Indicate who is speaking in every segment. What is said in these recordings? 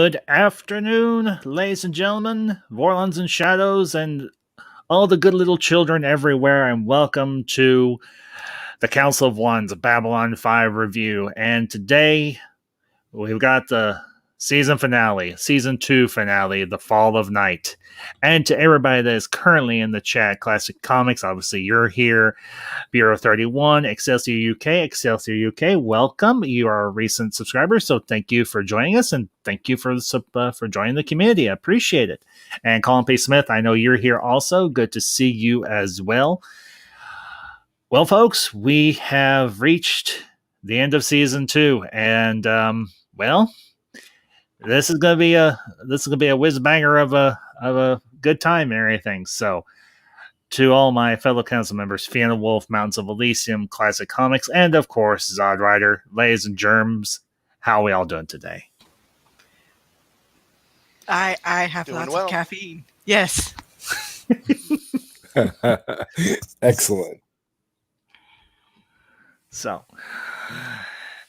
Speaker 1: Good afternoon, ladies and gentlemen, Vorlons and Shadows, and all the good little children everywhere, and welcome to the Council of Ones, a Babylon 5 review. And today, we've got the season 2 finale, The Fall of Night. And to everybody that is currently in the chat, Classic Comics, obviously you're here. Bureau 31, Excelsior UK, welcome. You are a recent subscriber, so thank you for joining us, and thank you for joining the community. I appreciate it. And Colin P. Smith, I know you're here also. Good to see you as well. Well, folks, we have reached the end of season 2, and this is gonna be a whiz banger of a good time and everything. So, to all my fellow council members, Fiona Wolf, Mountains of Elysium, Classic Comics, and of course Zod Rider, Lays and Germs, how are we all doing today?
Speaker 2: I have doing lots of caffeine. Yes.
Speaker 3: Excellent.
Speaker 1: So,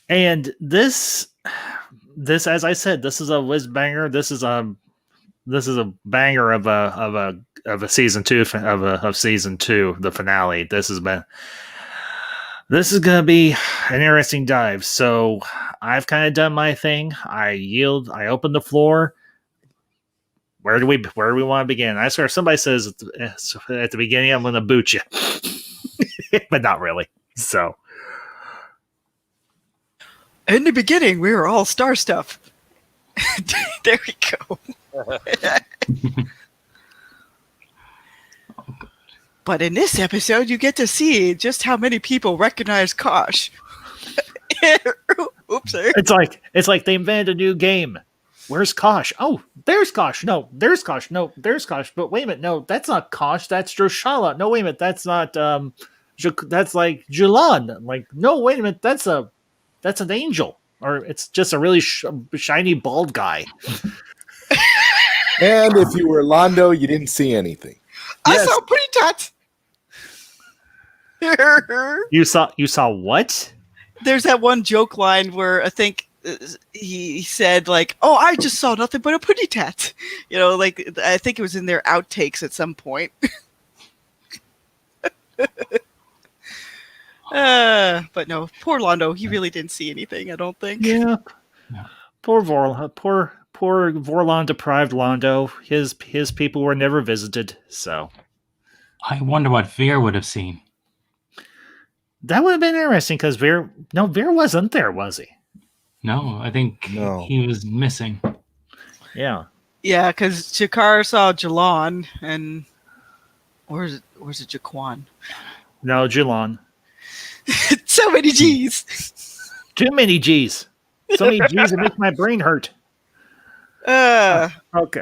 Speaker 1: and this, as I said, this is a whiz banger. This is a banger of a season 2 of season 2, the finale. This is going to be an interesting dive. So I've kind of done my thing. I open the floor. Where do we want to begin? I swear, somebody says at the beginning, I'm going to boot you, but not really. So.
Speaker 2: In the beginning, we were all star stuff. There we go. But in this episode, you get to see just how many people recognize Kosh. Oops.
Speaker 1: It's like they invented a new game. Where's Kosh? Oh, there's Kosh. No, there's Kosh. No, there's Kosh. But wait a minute. No, that's not Kosh. That's Droshala. No, wait a minute. That's not. That's like Julan. Like, no, wait a minute. That's an angel, or it's just a really shiny bald guy.
Speaker 3: And if you were Londo, you didn't see anything.
Speaker 2: I saw pretty tats.
Speaker 1: You saw what?
Speaker 2: There's that one joke line where I think he said, like, "Oh, I just saw nothing but a pretty tat." You know, like, I think it was in their outtakes at some point. But no, poor Londo. He really didn't see anything, I don't think.
Speaker 1: Yeah. Poor Vorlon deprived Londo. His people were never visited, so.
Speaker 4: I wonder what Veer would have seen.
Speaker 1: That would have been interesting, because Veer wasn't there, was he?
Speaker 4: No, I think he was missing.
Speaker 1: Yeah.
Speaker 2: Yeah, because Jakar saw Jalan, and where's it Jaquan?
Speaker 1: No, Julan.
Speaker 2: So many G's.
Speaker 1: Too many G's. So many G's it makes my brain hurt. Okay. All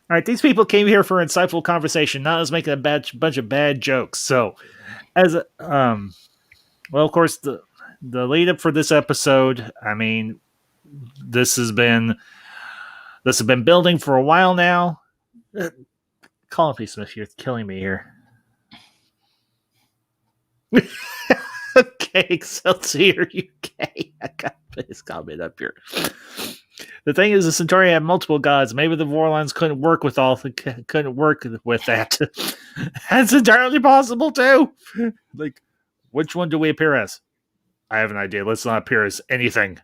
Speaker 1: right. These people came here for insightful conversation, not as making a bunch of bad jokes. So, well, of course, the lead up for this episode. I mean, this has been building for a while now. Colin P. Smith, you're killing me here. Okay, Excelsior UK. I got this comment up here. The thing is, the Centauri had multiple gods. Maybe the Vorlons couldn't work with that. That's entirely possible too. Like, which one do we appear as? I have an idea. Let's not appear as anything.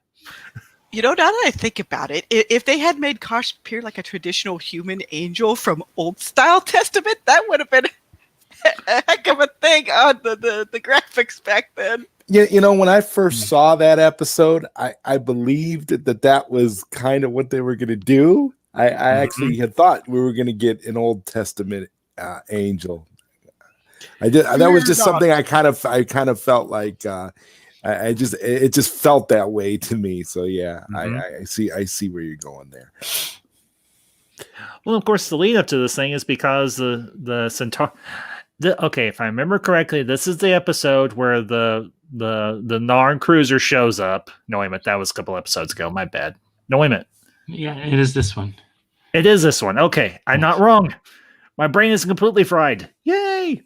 Speaker 2: You know, now that I think about it, if they had made Kosh appear like a traditional human angel from Old Style Testament, that would have been a heck of a thing on the graphics back then.
Speaker 3: You know, when I first saw that episode, I believed that was kind of what they were going to do. I actually had thought we were going to get an Old Testament angel. That was just something I kind of felt like. It just felt that way to me. So yeah, I see where you're going there.
Speaker 1: Well, of course, the lead up to this thing is because the Centaur. Okay, if I remember correctly, this is the episode where the Narn cruiser shows up. No, wait a minute, that was a couple episodes ago. My bad. No, wait a minute.
Speaker 4: Yeah, it is this one.
Speaker 1: It is this one. Okay, I'm not wrong. My brain is completely fried. Yay!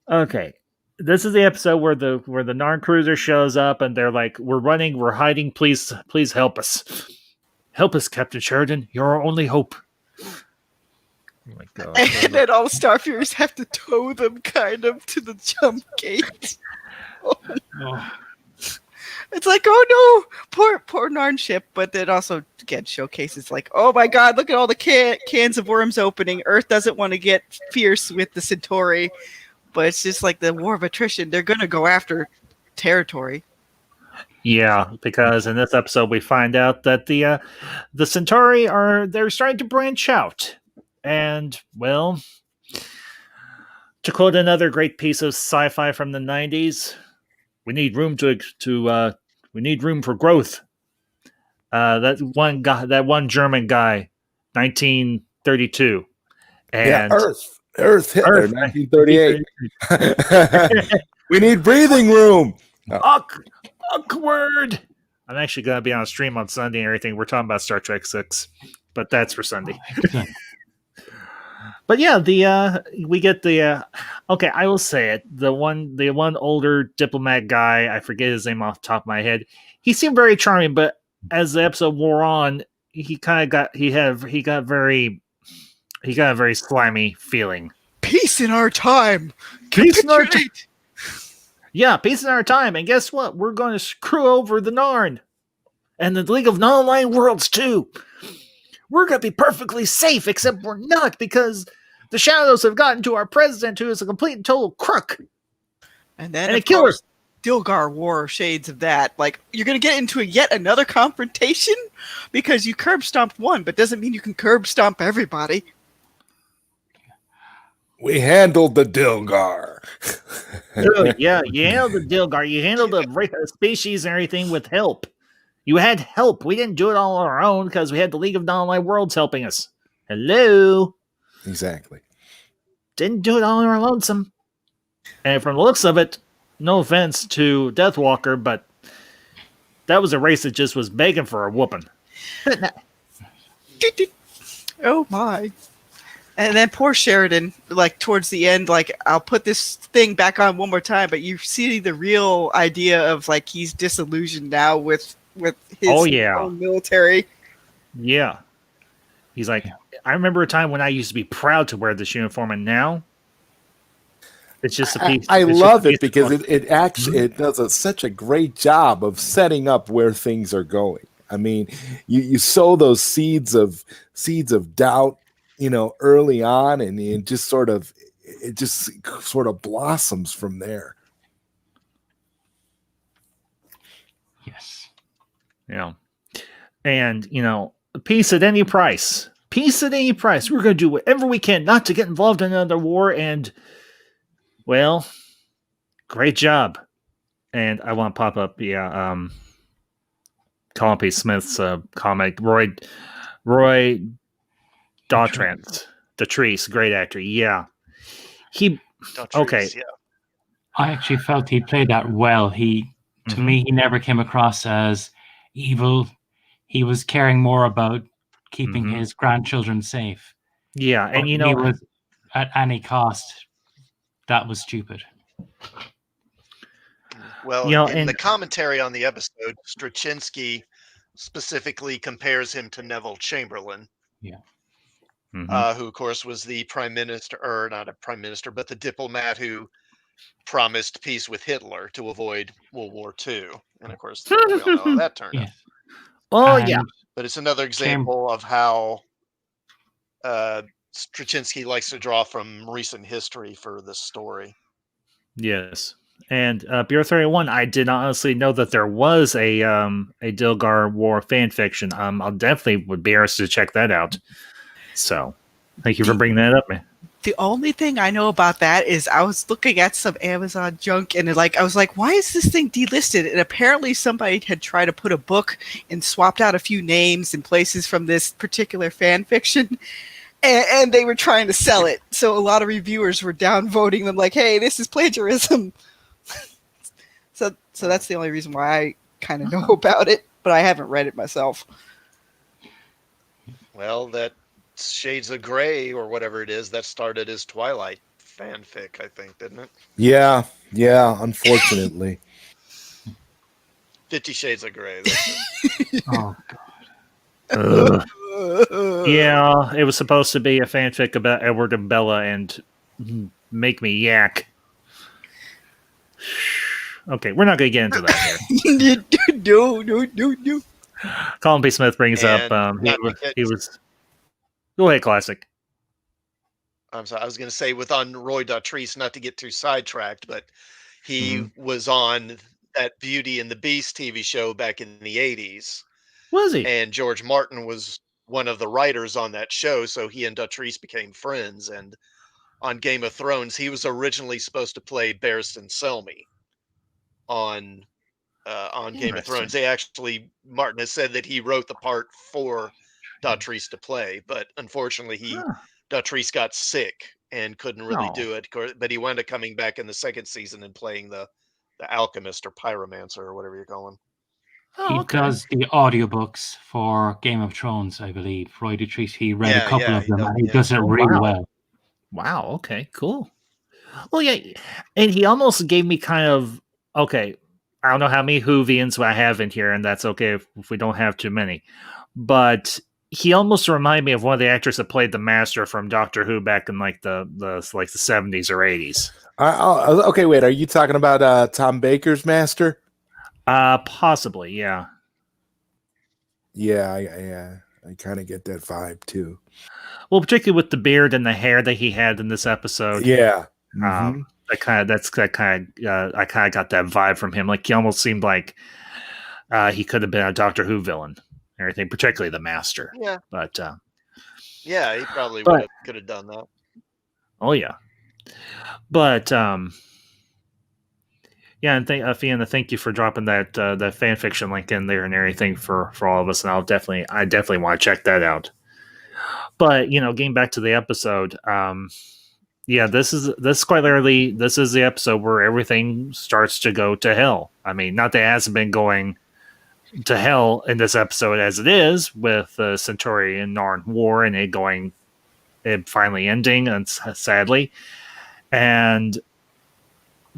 Speaker 1: Okay, this is the episode where the Narn cruiser shows up, and they're like, "We're running, we're hiding. Please help us." Help us, Captain Sheridan. You're our only hope. Oh my god.
Speaker 2: And then all the Starfears have to tow them kind of to the jump gate.
Speaker 4: Oh,
Speaker 2: It's like, oh no, poor Narn ship. But then also, again, showcases like, oh my god, look at all the cans of worms opening. Earth doesn't want to get fierce with the Centauri. But it's just like the war of attrition. They're going to go after territory.
Speaker 1: Yeah, because in this episode we find out that the Centauri they're starting to branch out. And, well, to quote another great piece of sci-fi from the 90s, we need room we need room for growth. That one German guy, 1932. And
Speaker 3: Earth, Hitler, 1938. We need breathing room.
Speaker 1: Awkward. I'm actually going to be on a stream on Sunday and everything. We're talking about Star Trek 6, but that's for Sunday. But yeah, we get the okay, I will say it. The one older diplomat guy, I forget his name off the top of my head. He seemed very charming, but as the episode wore on, he got a very slimy feeling.
Speaker 2: Peace in our time.
Speaker 1: Peace in our time. Yeah, peace in our time. And guess what? We're going to screw over the Narn and the League of Non-Aligned Worlds too. We're going to be perfectly safe, except we're not, because the Shadows have gotten to our president, who is a complete and total crook.
Speaker 2: And then,
Speaker 1: a killer.
Speaker 2: Dilgar wore shades of that. Like, you're going to get into yet another confrontation? Because you curb stomped one, but doesn't mean you can curb stomp everybody.
Speaker 3: We handled the Dilgar.
Speaker 1: Yeah, you handled the Dilgar. You handled the species and everything with help. You had help. We didn't do it all on our own because we had the League of Non-Aligned Worlds helping us. Hello?
Speaker 3: Exactly.
Speaker 1: Didn't do it all on our lonesome. And from the looks of it, no offense to Deathwalker, but that was a race that just was begging for a whooping.
Speaker 2: Oh my. And then poor Sheridan, like towards the end, like, I'll put this thing back on one more time, but you see the real idea of like he's disillusioned now with his own military.
Speaker 1: Yeah. He's like, I remember a time when I used to be proud to wear this uniform, and now it's just a piece.
Speaker 3: I love it because it actually does such a great job of setting up where things are going. I mean, you sow those seeds of doubt, early on, and it just sort of blossoms from there.
Speaker 4: yes.
Speaker 1: Yeah. And, peace at any price. Peace at any price. We're going to do whatever we can not to get involved in another war. And, well, great job. And I want to pop up, Colin P. Smith's comic, Roy Datrice, great actor. Yeah. Okay.
Speaker 5: Yeah.
Speaker 4: I actually felt he played that well. To me, he never came across as evil. He was caring more about keeping his grandchildren safe.
Speaker 1: Yeah, and
Speaker 4: he was at any cost. That was stupid.
Speaker 5: Well, in the commentary on the episode, Straczynski specifically compares him to Neville Chamberlain.
Speaker 4: Yeah.
Speaker 5: Who, of course, was the prime minister, or not a prime minister, but the diplomat who promised peace with Hitler to avoid World War II. And, of course, we all know how that turned out.
Speaker 1: Oh, yeah.
Speaker 5: But it's another example of how Straczynski likes to draw from recent history for this story.
Speaker 1: Yes. And Bureau 31, I did not honestly know that there was a Dilgar War fan fiction. I'll definitely would be interested to check that out. So, thank you for bringing that up, man.
Speaker 2: The only thing I know about that is I was looking at some Amazon junk and I was like, why is this thing delisted? And apparently somebody had tried to put a book and swapped out a few names and places from this particular fan fiction. And they were trying to sell it. So a lot of reviewers were downvoting them like, hey, this is plagiarism. So that's the only reason why I kind of know about it, but I haven't read it myself.
Speaker 5: Well, that Shades of Grey or whatever it is, that started as Twilight fanfic, I think, didn't it?
Speaker 3: Yeah, unfortunately.
Speaker 5: 50 Shades of Grey.
Speaker 4: Oh, God.
Speaker 1: Ugh. Yeah, it was supposed to be a fanfic about Edward and Bella, and make me yak. Okay, we're not going to get into that here.
Speaker 2: No.
Speaker 1: Colin P. Smith brings up
Speaker 5: And not to get-
Speaker 1: he was. Go ahead, classic.
Speaker 5: I'm sorry, I was going to say with on Roy Dotrice, not to get too sidetracked, but he was on that Beauty and the Beast TV show back in the 80s.
Speaker 1: Was he?
Speaker 5: And George Martin was one of the writers on that show, so he and Dotrice became friends. And on Game of Thrones, he was originally supposed to play Barristan Selmy on Game of Thrones. They actually, Martin has said that he wrote the part for Dotrice to play, but unfortunately Dotrice got sick and couldn't really do it. But he wound up coming back in the second season and playing the alchemist or pyromancer or whatever you call him.
Speaker 4: He does the audiobooks for Game of Thrones, I believe. Roy Dotrice, he read a couple of them, and he does it really well.
Speaker 1: Wow, okay, cool. Well, yeah, and he almost gave me kind of, okay, I don't know how many Whovians I have in here, and that's okay if we don't have too many, but he almost reminded me of one of the actors that played the Master from Doctor Who back in like the 70s or 80s.
Speaker 3: Okay, wait, are you talking about Tom Baker's Master?
Speaker 1: Possibly, yeah.
Speaker 3: Yeah, I kind of get that vibe too.
Speaker 1: Well, particularly with the beard and the hair that he had in this episode.
Speaker 3: Yeah.
Speaker 1: I kind of got that vibe from him. Like he almost seemed like he could have been a Doctor Who villain and everything, particularly the Master.
Speaker 5: Yeah.
Speaker 1: But
Speaker 5: yeah, he probably could have done that.
Speaker 1: Oh yeah. But yeah, and Fiona, thank you for dropping that that fan fiction link in there and everything for all of us, and I definitely want to check that out. But getting back to the episode, yeah, this is quite literally this is the episode where everything starts to go to hell. I mean, not that it hasn't been going to hell in this episode as it is with the Centauri and Narn war and it finally ending, and sadly, and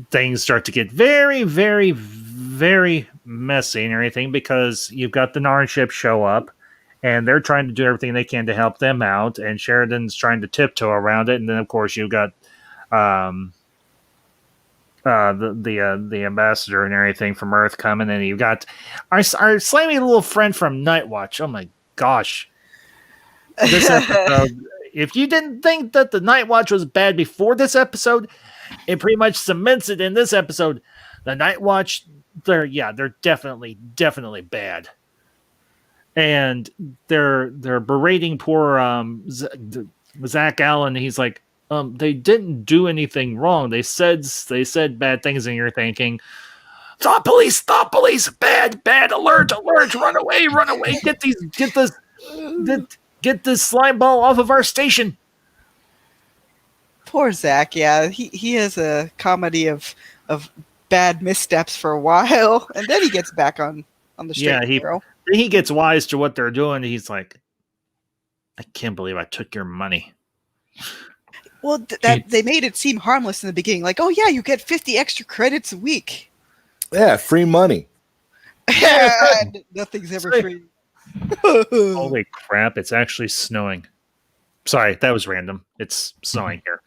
Speaker 1: things start to get very, very, very messy and everything because you've got the Narn ship show up and they're trying to do everything they can to help them out, and Sheridan's trying to tiptoe around it, and then of course you've got the ambassador and everything from Earth coming, and you've got our slimy little friend from Nightwatch. Oh my gosh. This episode, if you didn't think that the Nightwatch was bad before this episode, it pretty much cements it in this episode. The Nightwatch, they're definitely bad. And they're berating poor Zach Allen. He's like, they didn't do anything wrong. They said bad things, and you're thinking, stop police, bad, alert, run away, get this slime ball off of our station.
Speaker 2: Poor Zach. Yeah, he has a comedy of bad missteps for a while, and then he gets back on the straight and narrow.
Speaker 1: He gets wise to what they're doing. He's like, I can't believe I took your money.
Speaker 2: Well, they made it seem harmless in the beginning. Like, oh yeah, you get 50 extra credits a week.
Speaker 3: Yeah, free money.
Speaker 2: Nothing's ever free.
Speaker 1: Holy crap, it's actually snowing. Sorry, that was random. It's snowing here.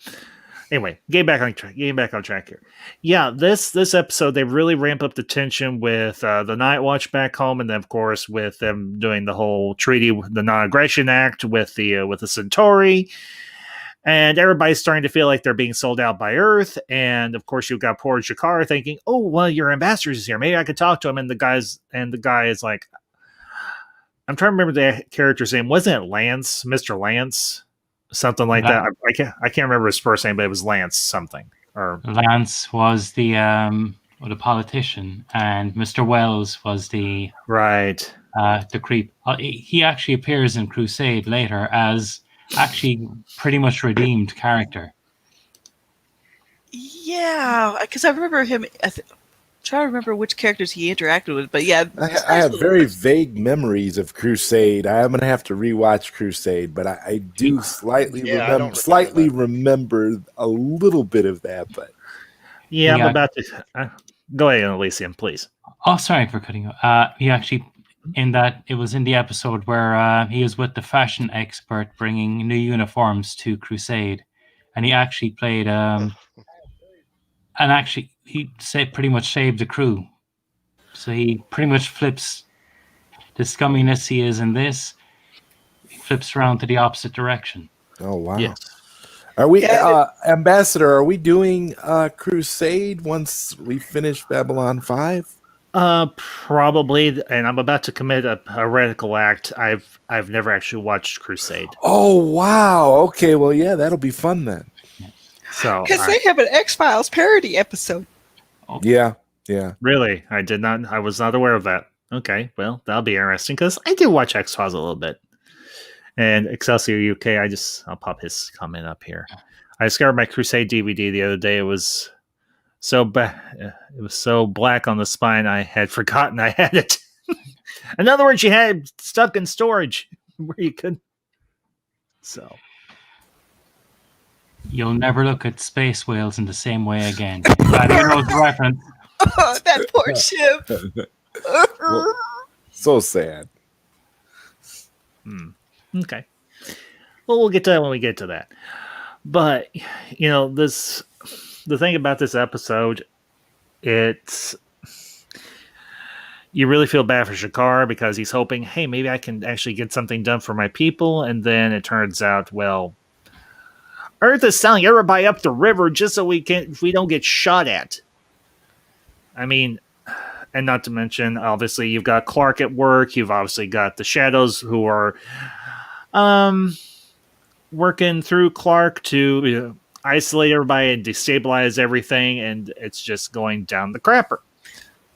Speaker 1: Anyway, getting back on track here. Yeah, this episode, they really ramp up the tension with the Night Watch back home, and then of course with them doing the whole treaty, the Non-Aggression Act with the Centauri, and everybody's starting to feel like they're being sold out by Earth. And of course, you've got poor Jakar thinking, "Oh, well, your ambassador is here. Maybe I could talk to him." And the guy is like, I'm trying to remember the character's name. Wasn't it Lance, Mr. Lance? Something like that. I can't remember his first name, but it was Lance something. Or
Speaker 4: Lance was the politician, and Mr. Wells was the creep. He actually appears in Crusade later as actually pretty much redeemed character.
Speaker 2: Yeah, because I remember him. Trying to remember which characters he interacted with, but yeah,
Speaker 3: I have very vague memories of Crusade. I'm gonna have to rewatch Crusade, but I do slightly remember a little bit of that. But
Speaker 1: I'm about to go ahead, Elysium, please.
Speaker 4: Oh, sorry for cutting you. He actually in that it was in the episode where he was with the fashion expert bringing new uniforms to Crusade, and he actually played and actually he pretty much saved the crew. So he pretty much flips the scumminess he is in this. He flips around to the opposite direction.
Speaker 3: Oh wow!
Speaker 1: Yes.
Speaker 3: Are we, Ambassador? Are we doing Crusade once we finish Babylon 5?
Speaker 1: Probably, and I'm about to commit a heretical act. I've never actually watched Crusade.
Speaker 3: Oh wow! Okay, well, yeah, that'll be fun then.
Speaker 1: So
Speaker 2: Because they have an X-Files parody episode.
Speaker 3: Yeah.
Speaker 1: Really, I was not aware of that. Okay, well, that'll be interesting because I do watch X-Files a little bit. And Excelsior UK, I'll pop his comment up here. I discovered my Crusade DVD the other day. It was so black on the spine, I had forgotten I had it. In other words, you had it stuck in storage where you could. So
Speaker 4: you'll never look at space whales in the same way again. That hero's reference.
Speaker 2: Oh, that poor ship.
Speaker 3: Well, so sad.
Speaker 1: Okay. Well, we'll get to that when we get to that. But the thing about this episode, you really feel bad for Shakar because he's hoping, hey, maybe I can actually get something done for my people, and then it turns out, well, Earth is selling everybody up the river just so we don't get shot at. I mean, and not to mention, obviously, you've got Clark at work. You've obviously got the Shadows who are working through Clark to isolate everybody and destabilize everything, and it's just going down the crapper.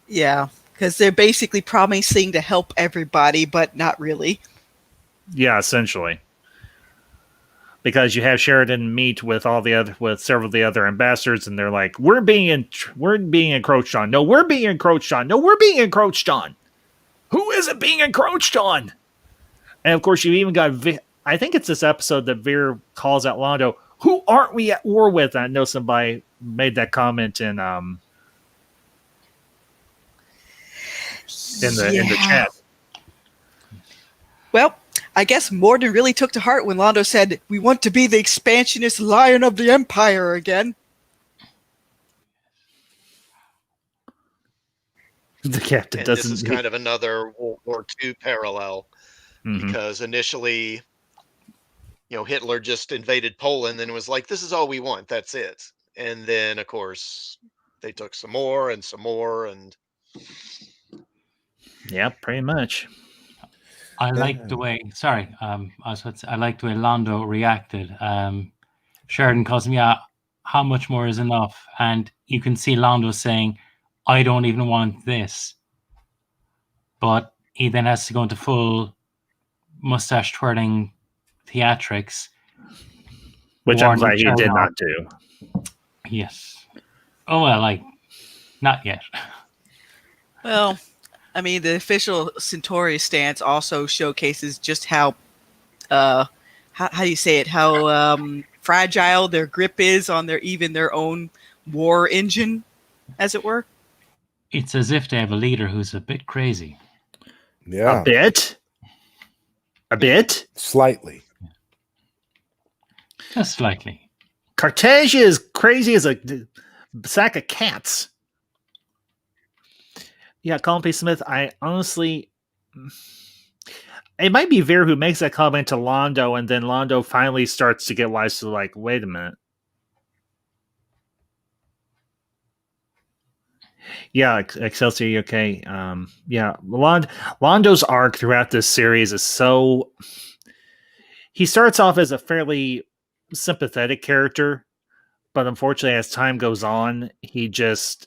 Speaker 2: Yeah, because they're basically promising to help everybody, but not really.
Speaker 1: Yeah, essentially. Because you have Sheridan meet with several of the other ambassadors, and they're like, "We're being encroached on. No, we're being encroached on. No, we're being encroached on. Who isn't being encroached on?" And of course, you even got. I think it's this episode that Veer calls out Londo. Who aren't we at war with? I know somebody made that comment in the chat.
Speaker 2: Well, I guess Morden really took to heart when Londo said, "We want to be the expansionist lion of the Empire again."
Speaker 1: The captain doesn't.
Speaker 5: This is kind of another World War II parallel, because initially, Hitler just invaded Poland and was like, "This is all we want. That's it." And then, of course, they took some more, and
Speaker 1: yeah, pretty much.
Speaker 4: I like the way. Sorry, I like the way Londo reacted. Sheridan calls me out. How much more is enough? And you can see Londo saying, "I don't even want this," but he then has to go into full mustache twirling theatrics,
Speaker 1: which I'm glad he did not do.
Speaker 4: Yes. Oh well, not yet.
Speaker 2: Well, I mean, the official Centauri stance also showcases just how do you say it? How fragile their grip is on their own war engine, as it were.
Speaker 4: It's as if they have a leader who's a bit crazy.
Speaker 3: Yeah,
Speaker 1: a bit,
Speaker 3: slightly,
Speaker 4: just slightly.
Speaker 1: Cartagia is crazy as a sack of cats. Yeah, Colin P. Smith, I honestly... It might be Veer who makes that comment to Londo, and then Londo finally starts to get wise to wait a minute. Yeah, Excelsior UK. Yeah, Londo's arc throughout this series is so... He starts off as a fairly sympathetic character, but unfortunately, as time goes on, his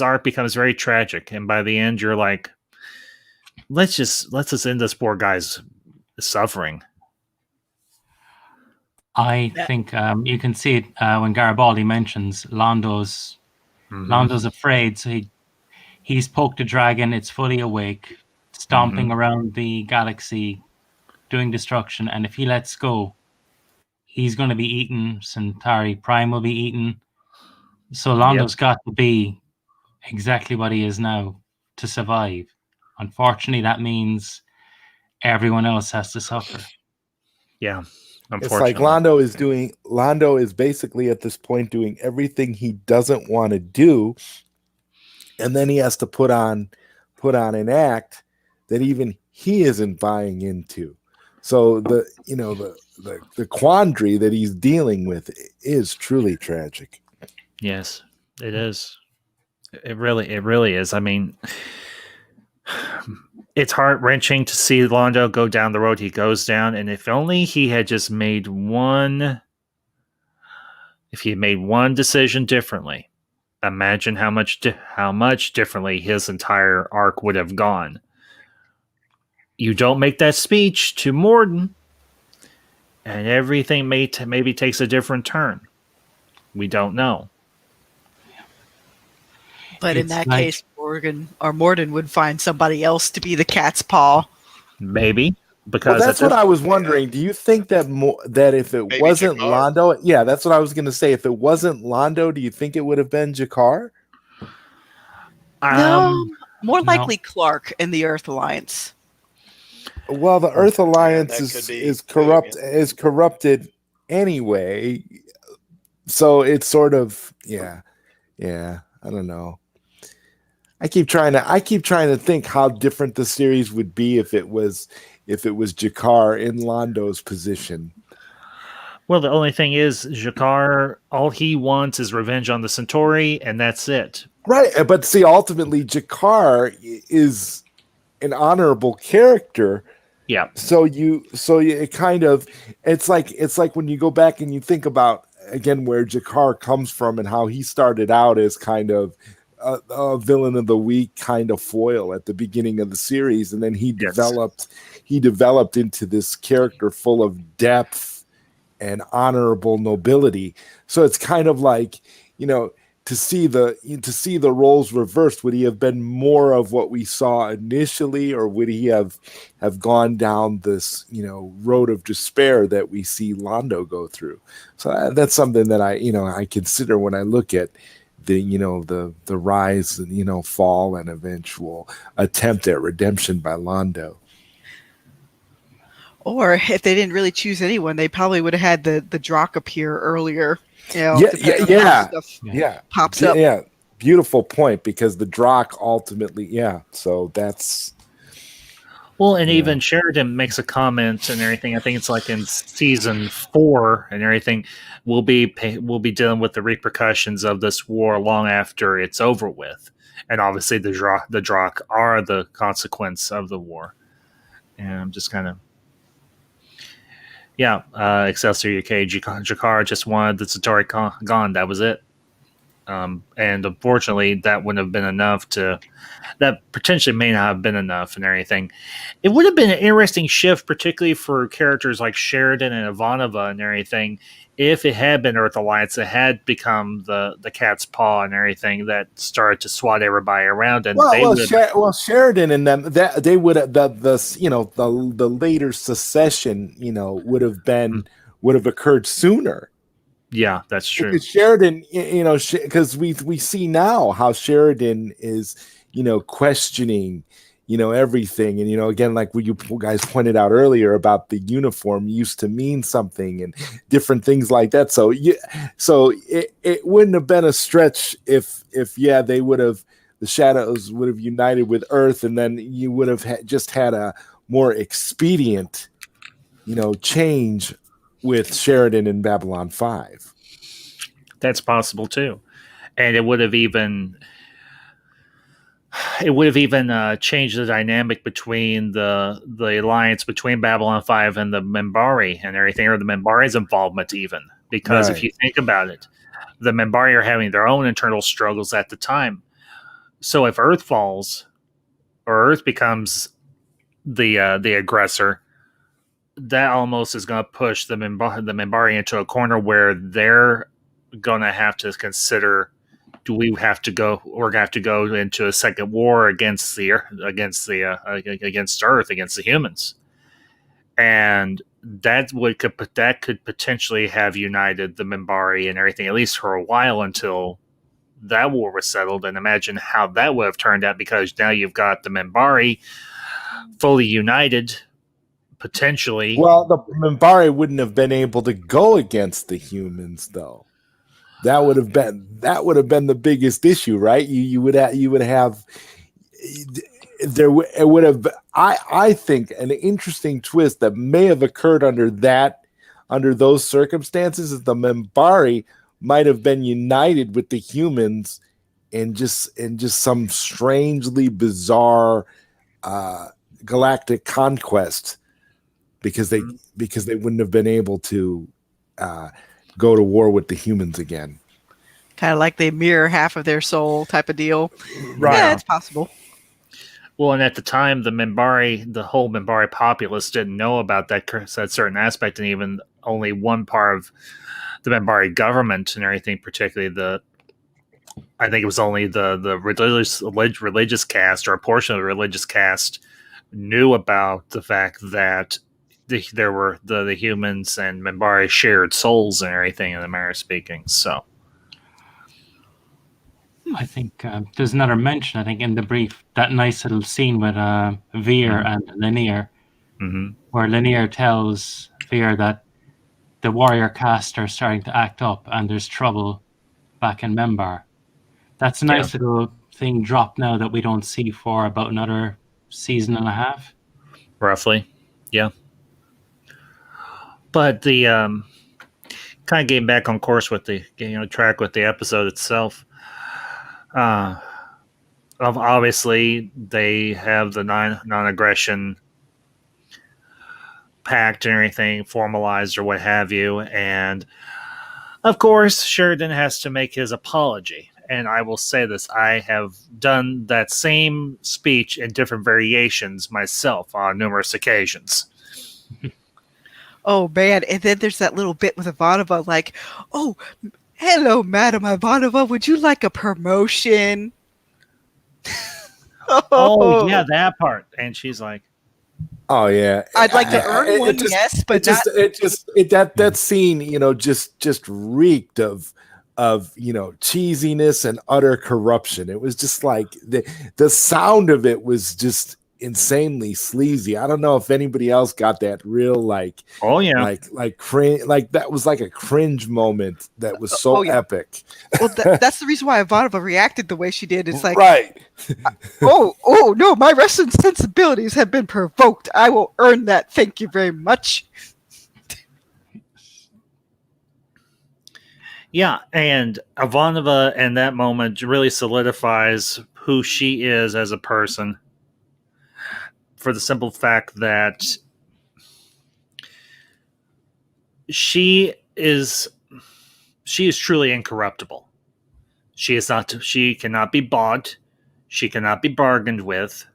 Speaker 1: arc becomes very tragic, and by the end you're like, let's just end this poor guy's suffering.
Speaker 4: I think you can see it when Garibaldi mentions Londo's afraid, so he's poked a dragon, it's fully awake, stomping around the galaxy doing destruction, and if he lets go, he's going to be eaten. Centauri Prime will be eaten. So Londo's got to be exactly what he is now, to survive. Unfortunately, that means everyone else has to suffer.
Speaker 1: Yeah.
Speaker 3: It's like Londo is basically at this point doing everything he doesn't want to do, and then he has to put on an act that even he isn't buying into. So the quandary that he's dealing with is truly tragic.
Speaker 1: Yes, it is. It really is. I mean, it's heart-wrenching to see Londo go down the road he goes down, and if only he had just made one decision differently, imagine how much differently his entire arc would have gone. You don't make that speech to Morden, and everything maybe takes a different turn. We don't know.
Speaker 2: But in that case, Morden would find somebody else to be the cat's paw.
Speaker 1: Maybe. Because
Speaker 3: that's what I was wondering. Do you think that that if it wasn't
Speaker 5: Jakar.
Speaker 3: Londo, yeah, that's what I was going to say. If it wasn't Londo, do you think it would have been Jakar?
Speaker 2: No, more likely Clark in the Earth Alliance.
Speaker 3: Well, the Earth Alliance is corrupted anyway, so it's sort of yeah. I don't know. I keep trying to think how different the series would be if it was Jakar in Londo's position.
Speaker 1: Well, the only thing is, Jakar, all he wants is revenge on the Centauri, and that's it.
Speaker 3: Right, but see, ultimately, Jakar is an honorable character.
Speaker 1: Yeah.
Speaker 3: So it kind of it's like when you go back and you think about again where Jakar comes from and how he started out as kind of a villain of the week kind of foil at the beginning of the series, and then he developed into this character full of depth and honorable nobility. So it's kind of like, to see the roles reversed. Would he have been more of what we saw initially, or would he have gone down this road of despair that we see Londo go through? So that's something that I consider when I look at the rise and fall and eventual attempt at redemption by Londo.
Speaker 2: Or if they didn't really choose anyone, they probably would have had the Drock appear earlier.
Speaker 3: Pops up. Yeah, beautiful point, because the Drock ultimately, so that's.
Speaker 1: Well, and even Sheridan makes a comment and everything. I think it's like in season 4 and everything. We'll be dealing with the repercussions of this war long after it's over with, and obviously the Drock are the consequence of the war. And I'm just kind of. Yeah, Excelsior UK, Jakar just wanted the Centauri gone. That was it. And unfortunately, that wouldn't have been enough that potentially may not have been enough and everything. It would have been an interesting shift, particularly for characters like Sheridan and Ivanova and everything, if it had been Earth Alliance, it had become the cat's paw and everything that started to swat everybody around. And
Speaker 3: Sheridan and them, that they would have the later secession would have occurred sooner.
Speaker 1: Yeah, that's true.
Speaker 3: Because Sheridan, because we see now how Sheridan is questioning everything, and again, like what you guys pointed out earlier about the uniform used to mean something and different things like that. So it wouldn't have been a stretch if they would have, the Shadows would have united with Earth, and then you would have just had a more expedient change with Sheridan in Babylon 5.
Speaker 1: That's possible too, and it would have even changed the dynamic between the alliance between Babylon 5 and the Minbari and everything, or the Minbari's involvement even. Because if you think about it, the Minbari are having their own internal struggles at the time. So if Earth falls, or Earth becomes the aggressor, that almost is going to push the Minbari into a corner where they're going to have to consider: do we have to go? We're going to have to go into a second war against Earth, against the humans, and that could potentially have united the Minbari and everything, at least for a while, until that war was settled, and imagine how that would have turned out, because now you've got the Minbari fully united, potentially.
Speaker 3: Well, the Minbari wouldn't have been able to go against the humans, though. That would have been the biggest issue, right? You would have it would have. I think an interesting twist that may have occurred under those circumstances is the Minbari might have been united with the humans in just some strangely bizarre galactic conquest, because they wouldn't have been able to go to war with the humans again.
Speaker 2: Kind of like they mirror half of their soul type of deal.
Speaker 1: Right.
Speaker 2: Yeah, it's possible.
Speaker 1: Well, and at the time, the whole Minbari populace didn't know about that certain aspect, and even only one part of the Minbari government and everything, particularly I think it was only the religious caste, or a portion of the religious caste, knew about the fact that there were the humans and Minbari shared souls and everything, in the manner of speaking. So
Speaker 4: I think there's another mention, I think, in the brief, that nice little scene with Veer and Lanier, where Lanier tells Veer that the warrior caste are starting to act up and there's trouble back in Membar. That's a nice little thing dropped now that we don't see for about another season and a half.
Speaker 1: Roughly, yeah. But the kind of getting back on course with the track with the episode itself. Obviously, they have the non-aggression pact and everything formalized, or what have you, and of course, Sheridan has to make his apology. And I will say this: I have done that same speech in different variations myself on numerous occasions.
Speaker 2: Oh man! And then there's that little bit with Ivanova, like, "Oh, hello, Madam Ivanova. Would you like a promotion?"
Speaker 1: Oh yeah, that part. And she's like,
Speaker 3: "Oh yeah,
Speaker 2: I'd like to earn one, yes, but
Speaker 3: that scene, just reeked of cheesiness and utter corruption. It was just like the sound of it was just insanely sleazy. I don't know if anybody else got that real like cringe, like that was like a cringe moment that was so epic.
Speaker 2: Well, that's the reason why Ivanova reacted the way she did. It's like,
Speaker 3: right.
Speaker 2: Oh no, my wrestling sensibilities have been provoked. I will earn that. Thank you very much.
Speaker 1: Yeah, and Ivanova in that moment really solidifies who she is as a person, for the simple fact that she is truly incorruptible. She cannot be bought. She cannot be bargained with.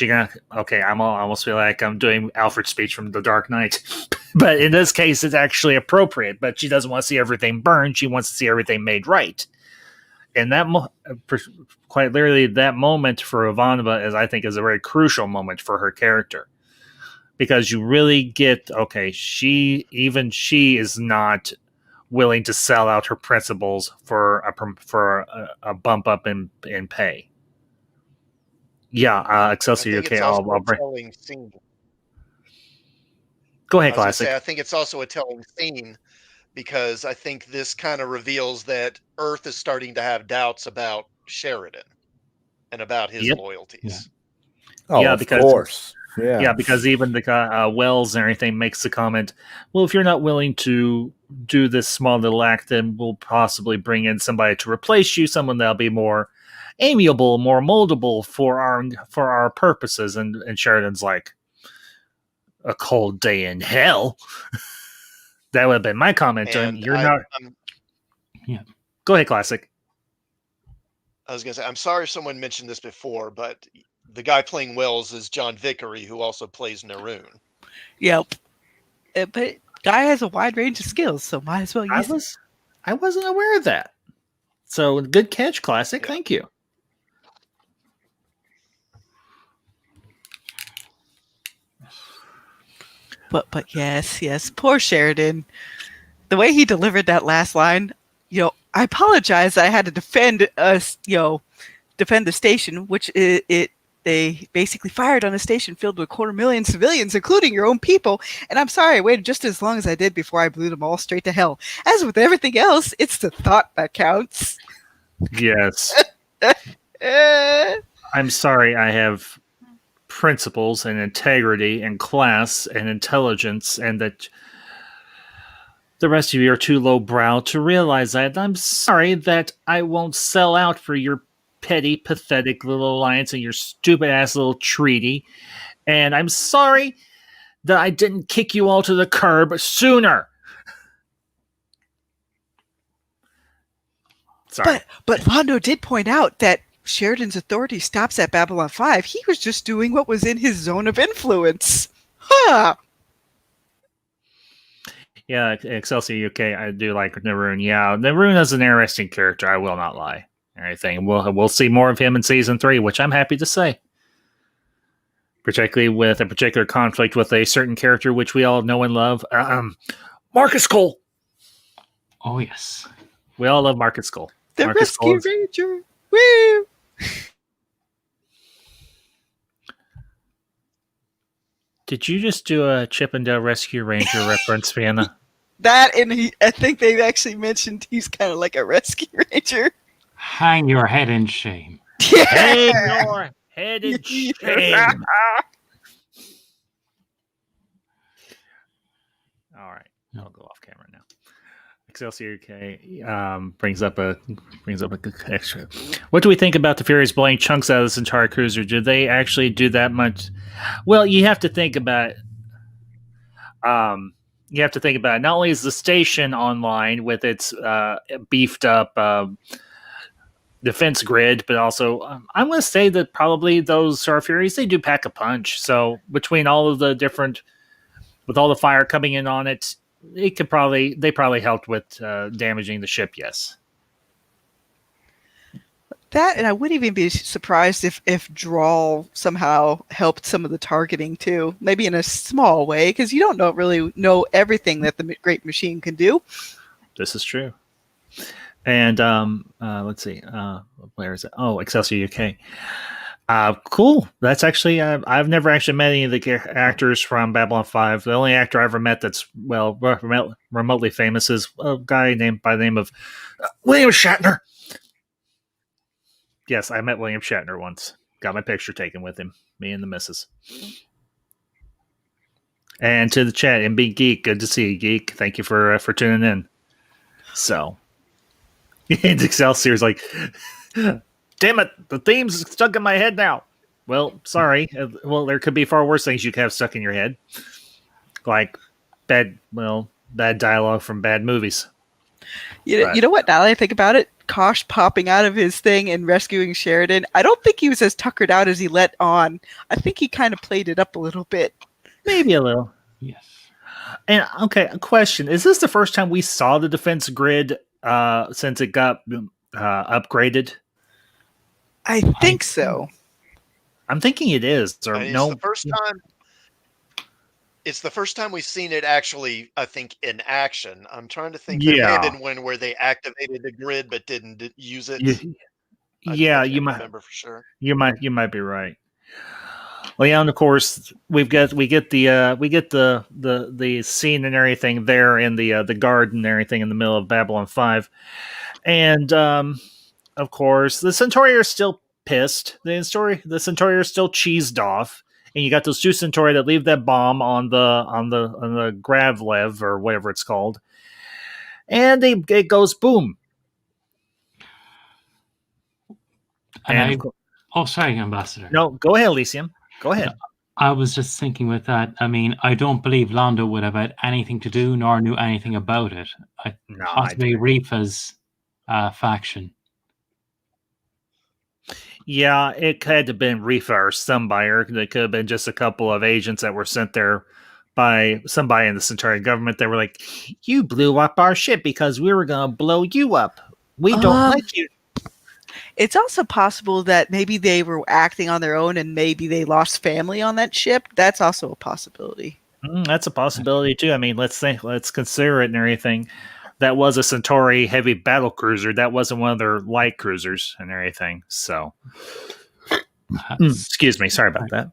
Speaker 1: I almost feel like I'm doing Alfred's speech from The Dark Knight. But in this case, it's actually appropriate. But she doesn't want to see everything burned. She wants to see everything made right. And that, quite literally, that moment for Ivanova I think is a very crucial moment for her character. Because you really get, she is not willing to sell out her principles for a bump up in pay. Yeah, Excelsior. Okay, I'll bring. Go ahead, Classic.
Speaker 5: I think it's also a telling scene, because I think this kind of reveals that Earth is starting to have doubts about Sheridan and about his loyalties.
Speaker 3: Yeah, of course.
Speaker 1: Yeah, because even the Wells and everything makes the comment, well, if you're not willing to do this small little act, then we'll possibly bring in somebody to replace you, someone that'll be more amiable, more moldable for our purposes. And Sheridan's like, a cold day in hell. That would have been my comment.
Speaker 4: Yeah.
Speaker 1: Go ahead, Classic.
Speaker 5: I was going to say, I'm sorry if someone mentioned this before, but the guy playing Wells is John Vickery, who also plays Naroon.
Speaker 2: Yep. But guy has a wide range of skills, so might as well use it.
Speaker 1: I wasn't aware of that. So good catch, Classic. Yeah. Thank you. But
Speaker 2: yes, poor Sheridan. The way he delivered that last line, I apologize. I had to defend us, defend the station, which they basically fired on a station filled with 250,000 civilians, including your own people. And I'm sorry, I waited just as long as I did before I blew them all straight to hell. As with everything else, it's the thought that counts.
Speaker 1: Yes. I'm sorry, I have principles and integrity and class and intelligence, and that the rest of you are too lowbrow to realize that. I'm sorry that I won't sell out for your petty, pathetic little alliance and your stupid-ass little treaty. And I'm sorry that I didn't kick you all to the curb sooner. Sorry.
Speaker 2: But Londo did point out that Sheridan's authority stops at Babylon 5. He was just doing what was in his zone of influence. Huh.
Speaker 1: Yeah, Excelsior UK, I do like Naroon. Yeah, Naroon is an interesting character, I will not lie. Everything. We'll see more of him in season 3, which I'm happy to say. Particularly with a particular conflict with a certain character which we all know and love. Marcus Cole.
Speaker 4: Oh, yes.
Speaker 1: We all love Marcus Cole.
Speaker 2: The
Speaker 1: Marcus
Speaker 2: Rescue Ranger. Woo!
Speaker 1: Did you just do a Chippendale Rescue Ranger reference, Vienna?
Speaker 2: That, and I think they actually mentioned he's kind of like a Rescue Ranger.
Speaker 4: Hang your head in shame.
Speaker 2: Yeah.
Speaker 1: Hang your head in shame. All right, I'll go off camera now. Excelsior UK brings up a extra. What do we think about the Furies blowing chunks out of this entire cruiser? Did they actually do that much? Well, you have to think about. You have to think about it. Not only is the station online with its beefed up defense grid, but also I'm going to say that probably those Star Furies, they do pack a punch. So between all of the different, with all the fire coming in on it, they probably helped with damaging the ship. Yes.
Speaker 2: That, and I wouldn't even be surprised if Drawl somehow helped some of the targeting too, maybe in a small way, because you don't really know everything that the Great Machine can do.
Speaker 1: This is true. And let's see, where is it? Oh, Excelsior UK. Cool. That's actually I've never actually met any of the actors from Babylon 5. The only actor I ever met that's remotely famous is a guy named by the name of William Shatner. Yes, I met William Shatner once. Got my picture taken with him, me and the missus. And to the chat, MB Geek, good to see you, Geek. Thank you for tuning in. So, and Excelsior's like, damn it, the theme's stuck in my head now. Well, sorry. Well, there could be far worse things you could have stuck in your head, like bad dialogue from bad movies.
Speaker 2: You know what? Now that I think about it, Kosh popping out of his thing and rescuing Sheridan, I don't think he was as tuckered out as he let on. I think he kind of played it up a little bit.
Speaker 1: Maybe a little.
Speaker 4: Yes.
Speaker 1: And okay, a question. Is this the first time we saw the defense grid since it got upgraded?
Speaker 2: I think so.
Speaker 1: I'm thinking it is. Or no?
Speaker 5: The first time. It's the first time we've seen it actually, I think, in action. I'm trying to think. There may have been one where they activated the grid but didn't use it.
Speaker 1: Yeah, you might
Speaker 5: remember for sure.
Speaker 1: You might be right. Well, yeah, and of course we get the scene and everything there in the garden and everything in the middle of Babylon 5, and of course the Centauri are still pissed. The Centauri are still cheesed off. And you got those two Centauri that leave that bomb on the Gravlev or whatever it's called, and it goes boom.
Speaker 4: Sorry, Ambassador.
Speaker 1: No, go ahead, Elysium. Go ahead.
Speaker 4: I was just thinking with that. I mean, I don't believe Londo would have had anything to do nor knew anything about it. Possibly Reefa's faction.
Speaker 1: Yeah, it had to have been Reefa or somebody. It could have been just a couple of agents that were sent there by somebody in the Centaurian government. They were like, you blew up our ship because we were going to blow you up. We don't like you.
Speaker 2: It's also possible that maybe they were acting on their own and maybe they lost family on that ship. That's also a possibility.
Speaker 1: That's a possibility, too. I mean, let's consider it and everything. that was a Centauri heavy battle cruiser. That wasn't one of their light cruisers and everything. So, excuse me. Sorry about that.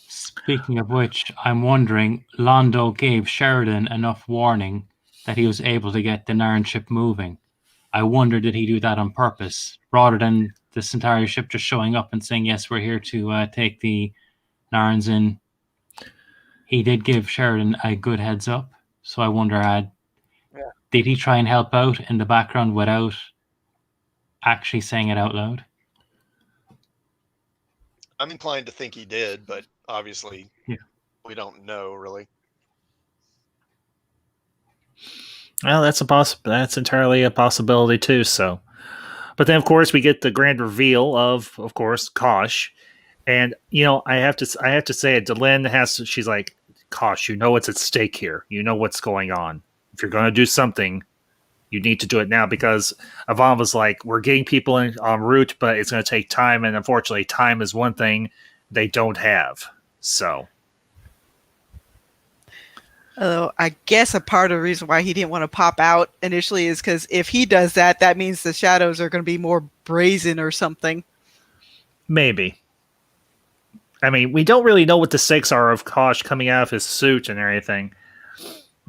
Speaker 4: Speaking of which, I'm wondering, Londo gave Sheridan enough warning that he was able to get the Narn ship moving. I wonder, did he do that on purpose, rather than the Centauri ship just showing up and saying, yes, we're here to take the Narns in? He did give Sheridan a good heads up. So I wonder, did he try and help out in the background without actually saying it out loud?
Speaker 5: I'm inclined to think he did, but obviously we don't know really.
Speaker 1: Well, that's entirely a possibility too. So, but then of course we get the grand reveal of course Kosh, and I have to say it. Delenn she's like, Kosh, you know what's at stake here. You know what's going on. If you're going to do something, you need to do it now, because Yvonne was like, we're getting people en route, but it's going to take time, and unfortunately, time is one thing they don't have. So.
Speaker 2: Although I guess a part of the reason why he didn't want to pop out initially is because if he does that, that means the shadows are going to be more brazen or something.
Speaker 1: Maybe. I mean, we don't really know what the stakes are of Kosh coming out of his suit and everything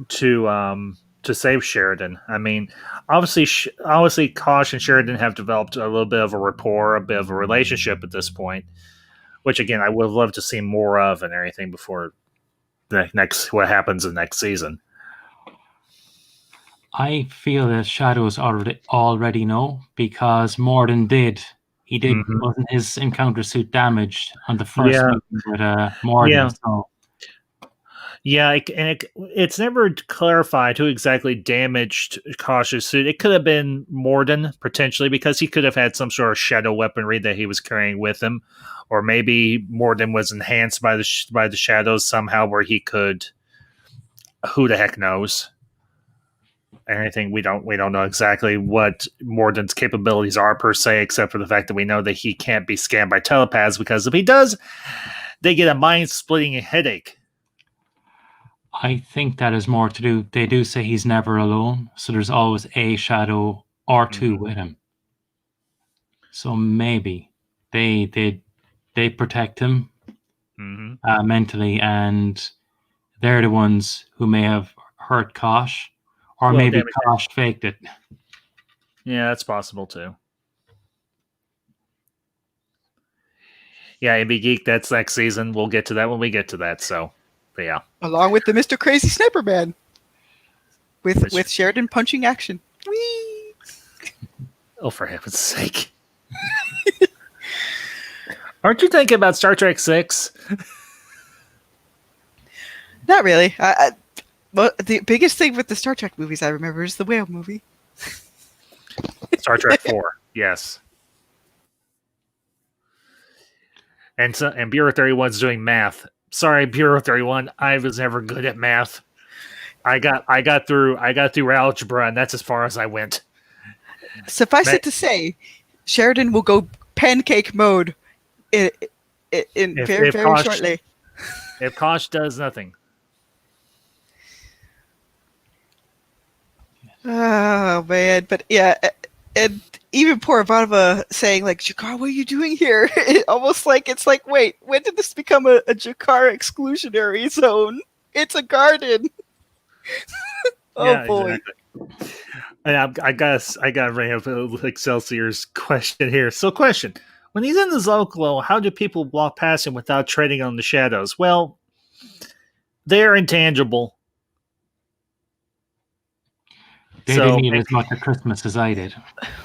Speaker 1: to save Sheridan. I mean, obviously, Kosh and Sheridan have developed a little bit of a rapport, a bit of a relationship at this point, which again I would love to see more of and everything before what happens in next season.
Speaker 4: I feel that Shadows already know, because Morden did. He did. Wasn't his encounter suit damaged on the first meeting with Morden?
Speaker 1: Yeah.
Speaker 4: So.
Speaker 1: Yeah, it's never clarified who exactly damaged Kosh's suit. It could have been Morden, potentially, because he could have had some sort of shadow weaponry that he was carrying with him. Or maybe Morden was enhanced by the shadows somehow, where he could. Who the heck knows? Anything we don't know exactly what Morden's capabilities are per se, except for the fact that we know that he can't be scanned by telepaths, because if he does, they get a mind-splitting headache.
Speaker 4: I think that is more to do. They do say he's never alone, so there's always a shadow or two with him. So maybe they protect him mentally, and they're the ones who may have hurt Kosh, or maybe Kosh faked it.
Speaker 1: Yeah, that's possible too. Yeah, AB Geek, that's next season. We'll get to that when we get to that. So, but yeah.
Speaker 2: Along with the Mr. Crazy Sniper Man. With Sheridan punching action. Whee!
Speaker 1: Oh, for heaven's sake. Aren't you thinking about Star Trek 6?
Speaker 2: Not really. Well, the biggest thing with the Star Trek movies I remember is the whale movie.
Speaker 1: Star Trek 4, yes. And Bureau 31's doing math. Sorry, Bureau 31. I was never good at math. I got through algebra, and that's as far as I went.
Speaker 2: Suffice it to say, Sheridan will go pancake mode very shortly.
Speaker 1: If Kosh does nothing.
Speaker 2: Oh man, but yeah, and even poor Ivanova saying like, "Jakar, what are you doing here?" It's like, wait, when did this become a Jakar exclusionary zone? It's a garden. Boy.
Speaker 1: Exactly. And I gotta bring up Excelsior's question here. So, question: when he's in the Zocalo, how do people walk past him without treading on the shadows? Well, they're intangible.
Speaker 4: They didn't eat as much at Christmas as I did.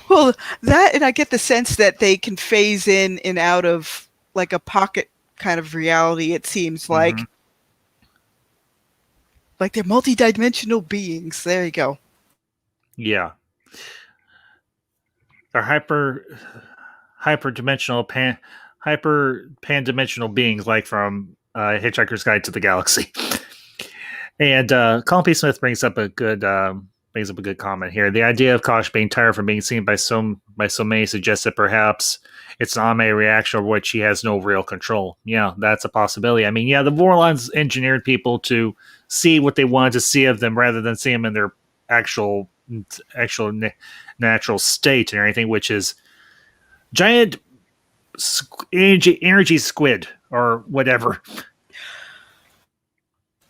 Speaker 2: Well, that, and I get the sense that they can phase in and out of like a pocket kind of reality, it seems like. Like they're multi-dimensional beings. There you go.
Speaker 1: Yeah. They're hyper pan-dimensional beings, like from Hitchhiker's Guide to the Galaxy. And Colin P. Smith brings up a good comment here. The idea of Kosh being tired from being seen by so many suggests that perhaps it's an automated reaction of which he has no real control. Yeah, that's a possibility. I mean, yeah, the Vorlons engineered people to see what they wanted to see of them rather than see them in their actual actual natural state and everything, which is giant energy squid or whatever.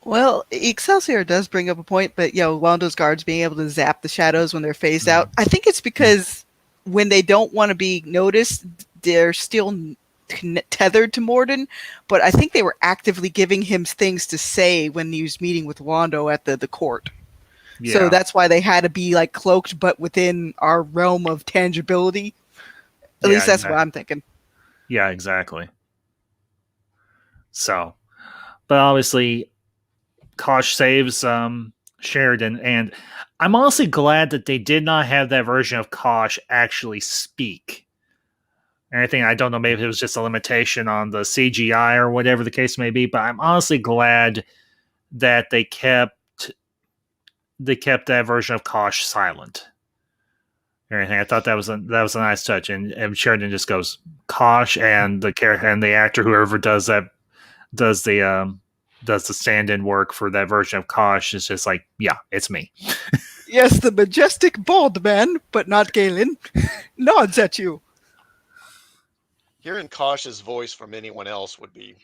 Speaker 2: Well, Excelsior does bring up a point, but Wando's guards being able to zap the shadows when they're phased out. I think it's because when they don't want to be noticed, they're still tethered to Morden, but I think they were actively giving him things to say when he was meeting with Wando at the court. Yeah. So that's why they had to be like cloaked, but within our realm of tangibility. At least that's what I'm thinking.
Speaker 1: Yeah, exactly. So, but obviously, Kosh saves Sheridan, and I'm honestly glad that they did not have that version of Kosh actually speak. Anything, I don't know, maybe it was just a limitation on the CGI or whatever the case may be, but I'm honestly glad that they kept that version of Kosh silent. Everything. I thought that was a nice touch, and Sheridan just goes Kosh, and the actor, whoever does the stand-in work for that version of Kosh, is just like, yeah, it's me.
Speaker 2: Yes, the majestic bald man, but not Galen, nods at you.
Speaker 5: Hearing Kosh's voice from anyone else would be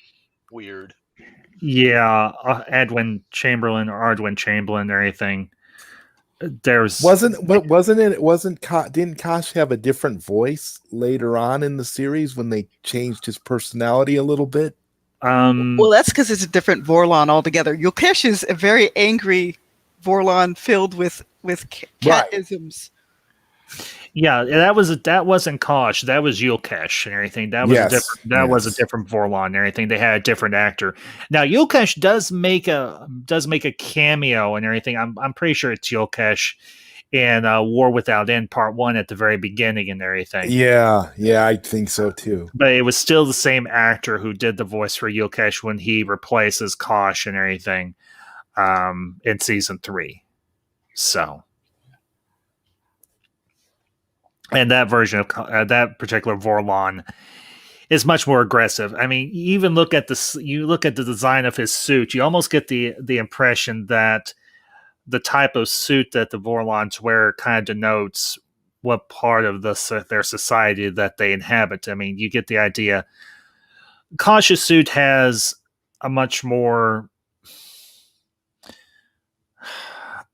Speaker 5: weird.
Speaker 1: Yeah, Edwin Chamberlain or anything. Didn't Kosh have a different voice later on in the series when they changed his personality a little bit?
Speaker 2: Well, that's because it's a different Vorlon altogether. Yokesh is a very angry Vorlon filled with cat-isms. Yeah,
Speaker 1: that wasn't Kosh. That was Yokesh and everything. That was a different Vorlon and everything. They had a different actor. Now Yokesh does make a cameo and everything. I'm pretty sure it's Yokesh in War Without End Part 1 at the very beginning and everything.
Speaker 3: Yeah, I think so too.
Speaker 1: But it was still the same actor who did the voice for Yokesh when he replaces Kosh and everything in season 3. So. And that version of that particular Vorlon is much more aggressive. I mean, you even look at the design of his suit, you almost get the impression that the type of suit that the Vorlons wear kind of denotes what part of their society that they inhabit. I mean, you get the idea. Kosh's suit has a much more,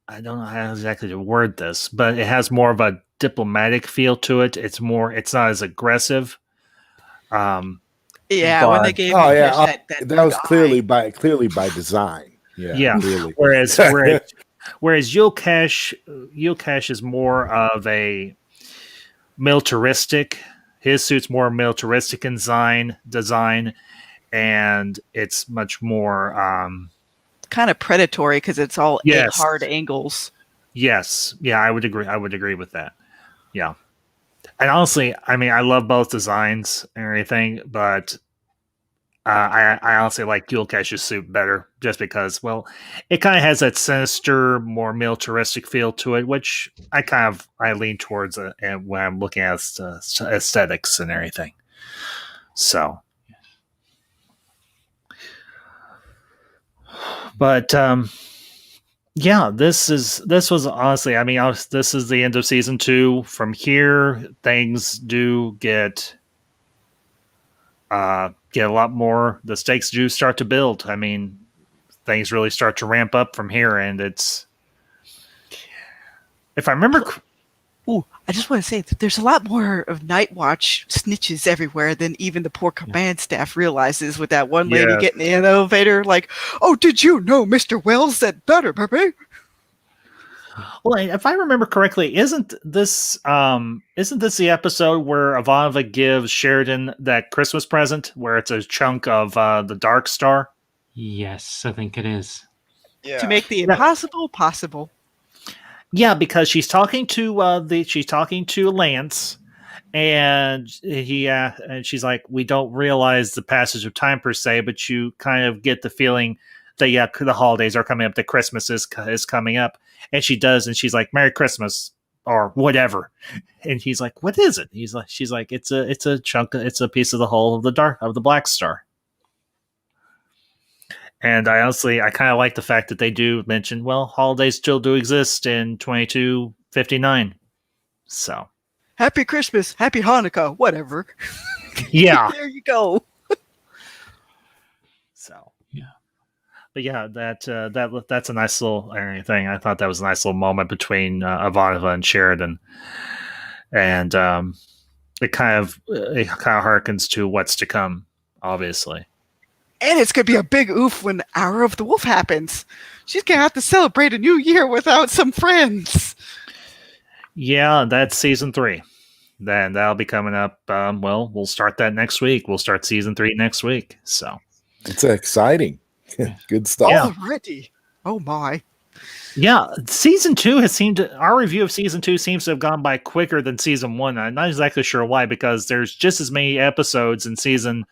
Speaker 1: I don't know how exactly to word this, but it has more of a diplomatic feel to it. It's not as aggressive.
Speaker 2: When they gave that
Speaker 3: was clearly by design.
Speaker 1: Yeah.
Speaker 3: Clearly.
Speaker 1: Whereas Yokesh is more of a militaristic. His suit's more militaristic in design, and it's much more
Speaker 2: kind of predatory because it's all hard angles.
Speaker 1: Yes. Yeah, I would agree with that. Yeah. And honestly, I mean, I love both designs and everything, but I honestly like Yokesh's suit better just because, well, it kind of has that sinister, more militaristic feel to it, which I lean towards when I'm looking at aesthetics and everything. So. But yeah, this was honestly, I mean, this is the end of season 2. From here, things do get a lot more. The stakes do start to build. I mean, things really start to ramp up from here, and it's, if I remember.
Speaker 2: Ooh, I just want to say that there's a lot more of Night Watch snitches everywhere than even the poor command staff realizes, with that one lady getting in the elevator like, oh, did you know Mr. Wells said better, baby?
Speaker 1: Well, if I remember correctly, isn't this the episode where Ivanova gives Sheridan that Christmas present where it's a chunk of the Dark Star?
Speaker 4: Yes, I think it is.
Speaker 2: Yeah. To make the impossible possible.
Speaker 1: Yeah, because she's talking to Lance, and she's like, we don't realize the passage of time per se, but you kind of get the feeling that the holidays are coming up, that Christmas is coming up, and she does, and she's like, Merry Christmas or whatever, and he's like, what is it? She's like, it's a chunk, it's a piece of the hull of the Black Star. And I kind of like the fact that they do mention, well, holidays still do exist in 22 59. So
Speaker 2: Happy Christmas, Happy Hanukkah, whatever.
Speaker 1: yeah.
Speaker 2: There you go.
Speaker 1: So
Speaker 4: yeah.
Speaker 1: But yeah, that's a nice little thing. I thought that was a nice little moment between Ivanova and Sheridan, and it kind of harkens to what's to come, obviously.
Speaker 2: And it's gonna be a big oof when Hour of the Wolf happens. She's gonna have to celebrate a new year without some friends.
Speaker 1: Yeah, that's season 3. Then that'll be coming up. Well, we'll start that next week. We'll start season 3 next week. So
Speaker 3: it's exciting. Good stuff.
Speaker 2: Already. Oh my.
Speaker 1: Yeah, season 2 has seemed to, our review of season 2 seems to have gone by quicker than season 1. I'm not exactly sure why, because there's just as many episodes in season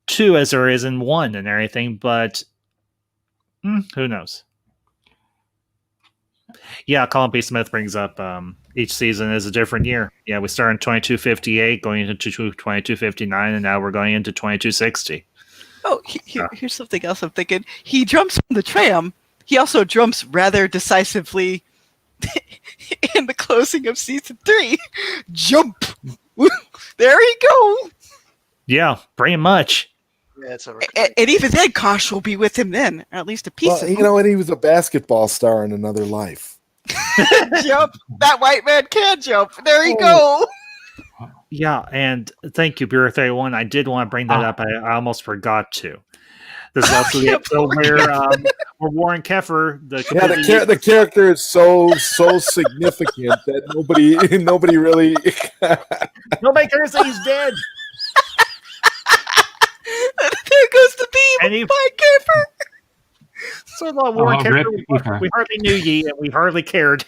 Speaker 1: 2 as there is in 1 and everything, but who knows? Yeah, Colin P. Smith brings up each season is a different year. Yeah, we started in 2258, going into 2259, and now we're going into 2260.
Speaker 2: Oh, here's something else I'm thinking. He jumps from the tram. He also jumps rather decisively in the closing of season 3. Jump! There you go!
Speaker 1: Yeah, pretty much.
Speaker 5: Yeah, it's
Speaker 2: and even then, Kosh will be with him then, or at least a piece of him.
Speaker 3: You know what? He was a basketball star in another life.
Speaker 2: Jump! That white man can jump. There you go.
Speaker 1: Yeah, and thank you, Bureau 31. I did want to bring that up. I almost forgot to. This is also the episode where Warren Keffer,
Speaker 3: the character is so significant that nobody really
Speaker 1: nobody cares that he's dead.
Speaker 2: There goes the beam, Mike Keffer.
Speaker 1: So long, Warren Keffer. We hardly knew ye, and we hardly cared.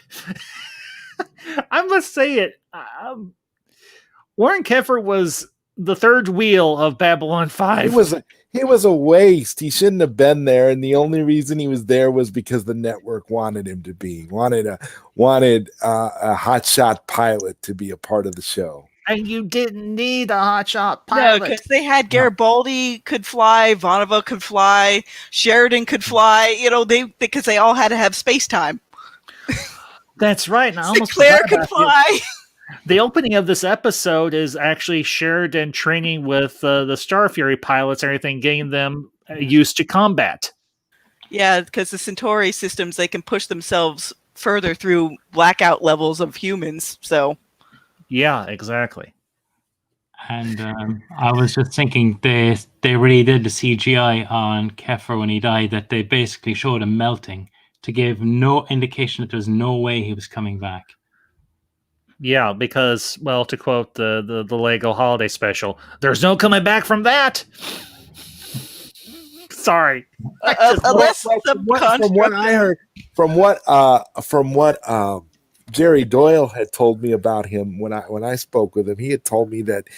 Speaker 1: I must say it. Warren Keffer was the third wheel of Babylon 5.
Speaker 3: He was a waste. He shouldn't have been there, and the only reason he was there was because the network wanted him to be. Wanted a hotshot pilot to be a part of the show.
Speaker 1: And you didn't need a hotshot pilot.
Speaker 2: No, because they had Garibaldi could fly, Ivanova could fly, Sheridan could fly. You know, because they all had to have space time.
Speaker 1: That's right.
Speaker 2: Sinclair could fly.
Speaker 1: The opening of this episode is actually Sheridan training with the Star Fury pilots and everything, getting them used to combat.
Speaker 2: Yeah, because the Centauri systems, they can push themselves further through blackout levels of humans. So,
Speaker 1: yeah, exactly.
Speaker 4: And I was just thinking they really did the CGI on Keffer when he died, that they basically showed him melting to give no indication that there's no way he was coming back.
Speaker 1: Yeah, because, well, to quote the Lego holiday special, there's no coming back from that. Sorry.
Speaker 3: From what I heard, from what Jerry Doyle had told me about him when I spoke with him, he had told me that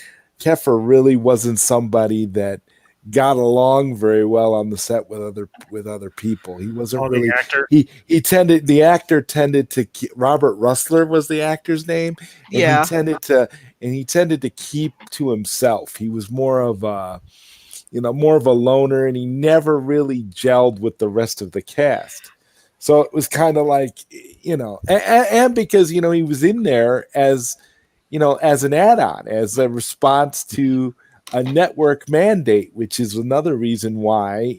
Speaker 3: Keffer really wasn't somebody that got along very well on the set with other people. He wasn't really.
Speaker 1: The actor?
Speaker 3: The actor tended to. Robert Russler was the actor's name. And
Speaker 2: yeah.
Speaker 3: He tended to keep to himself. He was more of a loner, and he never really gelled with the rest of the cast. So it was kind of like, and because he was in there as an add-on, as a response to a network mandate, which is another reason why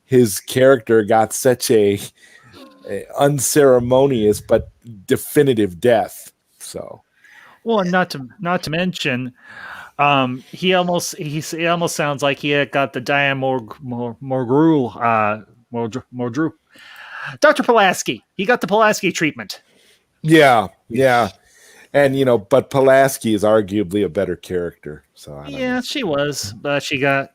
Speaker 3: his character got such a unceremonious but definitive death. So,
Speaker 1: well, not to mention, he almost sounds like he had got the Diane Mordru, Dr. Pulaski. He got the Pulaski treatment.
Speaker 3: Yeah. And but Pulaski is arguably a better character. So I don't know.
Speaker 1: She was, but she got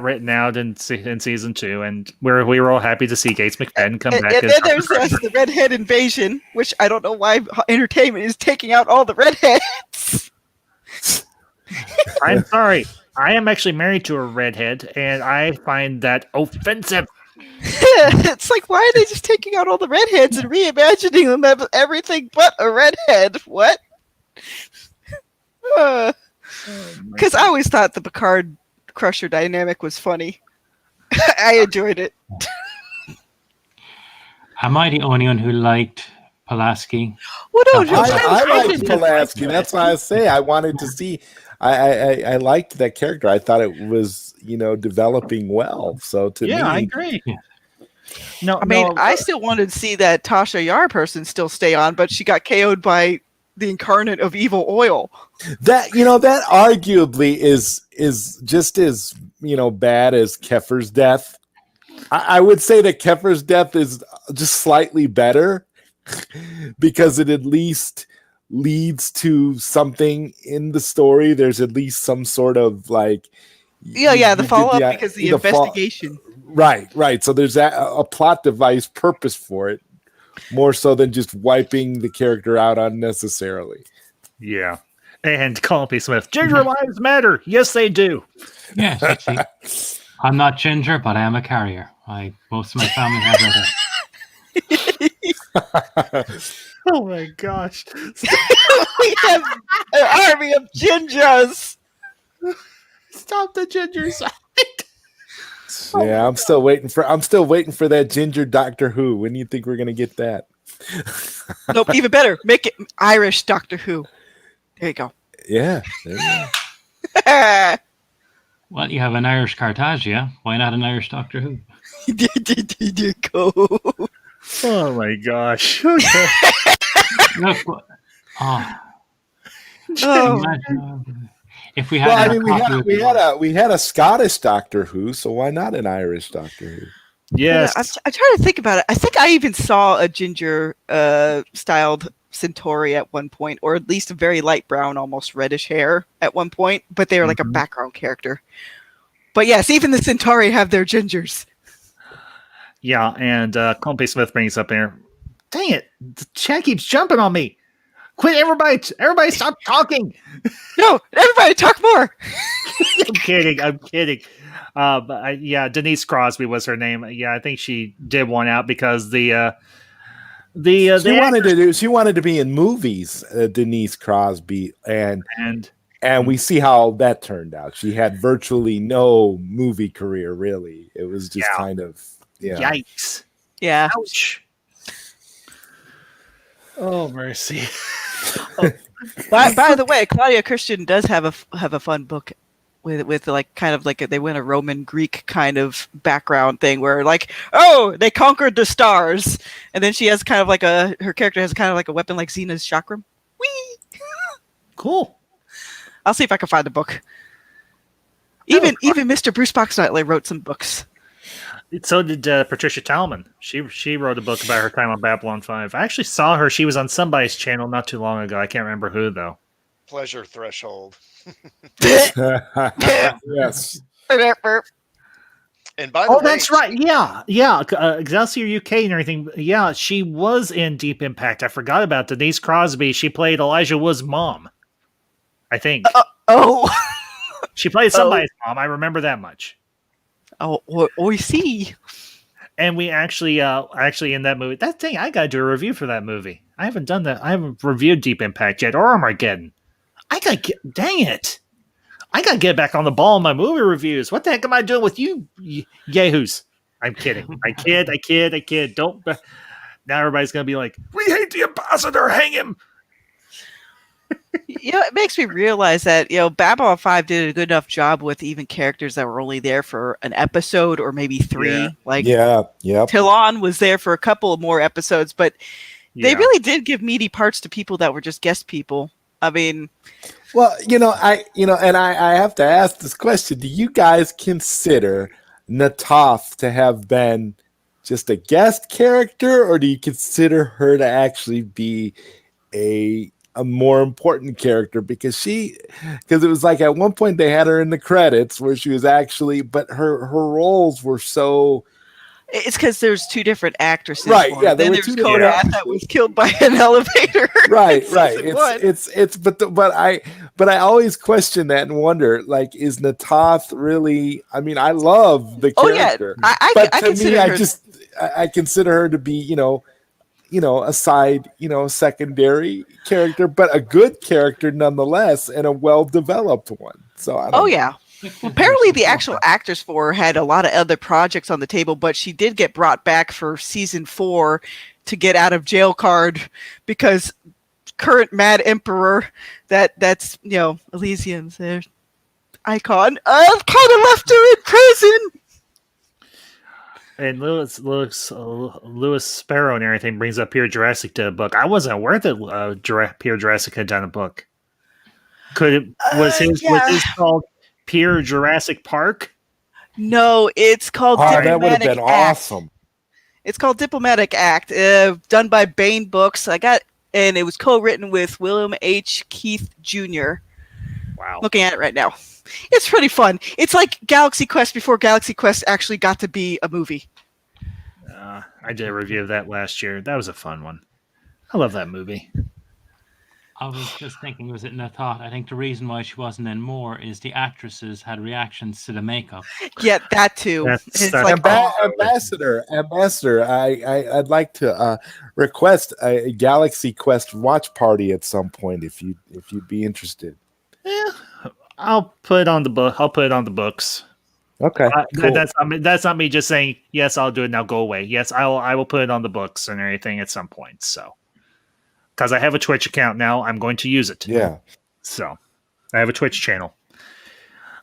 Speaker 1: written out in season 2, and we were all happy to see Gates McFadden come back.
Speaker 2: And then there's the redhead invasion, which I don't know why Entertainment is taking out all the redheads.
Speaker 1: I'm sorry, I am actually married to a redhead, and I find that offensive.
Speaker 2: It's like, why are they just taking out all the redheads and reimagining them as everything but a redhead? What? Because I always thought the Picard Crusher dynamic was funny. I enjoyed it.
Speaker 4: Am I the only one who liked Pulaski.
Speaker 2: Well, no,
Speaker 3: I like
Speaker 2: didn't-
Speaker 3: Pulaski. That's why I say I wanted to see. I liked that character. I thought it was developing well. So to me,
Speaker 1: I agree.
Speaker 4: Yeah.
Speaker 1: No,
Speaker 2: I mean,
Speaker 1: no,
Speaker 2: I still wanted to see that Tasha Yar person still stay on, but she got KO'd by the incarnate of evil oil.
Speaker 3: that that arguably is just as bad as Kefir's death. I would say that Kefir's death is just slightly better because it at least leads to something in the story. There's at least some sort of like
Speaker 2: The follow up because the investigation.
Speaker 3: Right. So there's a plot device purpose for it, more so than just wiping the character out unnecessarily.
Speaker 1: Yeah. And Colin P. Smith, ginger lives matter. Yes, they do.
Speaker 4: Yes, actually. I'm not ginger, but I am a carrier. Most of my family has that.
Speaker 1: Oh my gosh.
Speaker 2: We have an army of gingers.
Speaker 1: Stop the ginger side.
Speaker 3: Yeah, I'm still waiting for that ginger Doctor Who. When do you think we're gonna get that?
Speaker 2: Nope, even better. Make it Irish Doctor Who. There you go.
Speaker 3: Yeah. There you go.
Speaker 4: Well, you have an Irish Cartagia. Why not an Irish Doctor Who?
Speaker 2: Go.
Speaker 1: Oh my gosh. Okay.
Speaker 4: Look,
Speaker 2: Oh.
Speaker 4: imagine, if we had,
Speaker 3: Well, I mean, we had a Scottish Doctor Who, so why not an Irish Doctor Who?
Speaker 1: Yes.
Speaker 2: Yeah, I'm trying to think about it. I think I even saw a ginger styled Centauri at one point, or at least a very light brown, almost reddish hair at one point, but they were like a background character. But yes, even the Centauri have their gingers.
Speaker 1: Yeah, and Colin P. Smith brings up there. Dang it, the chat keeps jumping on me. Quit, everybody stop talking.
Speaker 2: No, everybody talk more.
Speaker 1: I'm kidding. Denise Crosby was her name. Yeah, I think she did one out because she
Speaker 3: wanted to be in movies, Denise Crosby, and
Speaker 1: and
Speaker 3: we see how that turned out. She had virtually no movie career, really. It was just kind of
Speaker 1: yikes.
Speaker 2: Yeah.
Speaker 1: Ouch. Oh mercy.
Speaker 2: By the way, Claudia Christian does have a fun book with like kind of like they went a Roman Greek kind of background thing where like, oh, they conquered the stars, and then she has kind of like her character has kind of like a weapon like Xena's chakram. Whee!
Speaker 1: Cool.
Speaker 2: I'll see if I can find the book. Even Mr. Bruce Boxknightley wrote some books.
Speaker 1: So did Patricia Talman. She wrote a book about her time on Babylon 5. I actually saw her. She was on somebody's channel not too long ago. I can't remember who, though.
Speaker 5: Pleasure Threshold.
Speaker 3: yes.
Speaker 5: And by the way,
Speaker 1: That's right. Yeah. Excelsior UK and everything. Yeah, she was in Deep Impact. I forgot about Denise Crosby. She played Elijah Wood's mom, I think. She played somebody's mom. I remember that much.
Speaker 2: We see.
Speaker 1: And we actually in that movie, that thing, I got to do a review for that movie. I haven't done that. I haven't reviewed Deep Impact yet, or Armageddon. Dang it. I got to get back on the ball in my movie reviews. What the heck am I doing with you, yahoos? I'm kidding. I kid. Don't. Now everybody's going to be like, we hate the Ambassador. Hang him.
Speaker 2: It makes me realize that, Babylon 5 did a good enough job with even characters that were only there for an episode or maybe 3. Talon was there for a couple of more episodes, but they really did give meaty parts to people that were just guest people. I mean,
Speaker 3: well, I have to ask this question. Do you guys consider Nataf to have been just a guest character, or do you consider her to actually be a more important character? Because it was like at one point they had her in the credits where she was actually, but her roles were so.
Speaker 2: It's because there's two different actresses.
Speaker 3: Right. Yeah.
Speaker 2: Then there's Kodath that was killed by an elevator.
Speaker 3: Right. But I always question that and wonder, like, is Nataf really? I mean, I love the character.
Speaker 2: Oh yeah.
Speaker 3: But to me, I consider her to be, a side, secondary character, but a good character nonetheless, and a well-developed one. So I don't know.
Speaker 2: Yeah. Well, apparently the actual actress for her had a lot of other projects on the table, but she did get brought back for season 4 to get out of jail card because current Mad Emperor, that's Elysium's their icon, kind of left her in prison.
Speaker 1: And Lewis Sparrow and everything brings up Pierre Jurassic did a book. I wasn't aware that Pierre Jurassic had done a book. Was his called Pierre Jurassic Park?
Speaker 2: No, it's called
Speaker 3: that would have
Speaker 2: Diplomatic
Speaker 3: been
Speaker 2: Act.
Speaker 3: awesome.
Speaker 2: It's called Diplomatic Act, done by Baen Books. And it was co-written with William H. Keith Jr.
Speaker 1: Wow.
Speaker 2: Looking at it right now. It's pretty fun. It's like Galaxy Quest before Galaxy Quest actually got to be a movie.
Speaker 1: I did a review of that last year. That was a fun one. I love that movie.
Speaker 4: I was just thinking, was it in a thought? I think the reason why she wasn't in more is the actresses had reactions to the makeup.
Speaker 2: Yeah, that too.
Speaker 1: That's
Speaker 2: like,
Speaker 3: Ambassador, I'd like to request a Galaxy Quest watch party at some point if you'd be interested.
Speaker 1: Yeah, I'll put it on the book. I'll put it on the books.
Speaker 3: Okay, cool.
Speaker 1: That's not me just saying yes. I'll do it now. Go away. Yes, I will put it on the books and everything at some point. So, because I have a Twitch account now, I'm going to use it.
Speaker 3: Yeah.
Speaker 1: So, I have a Twitch channel.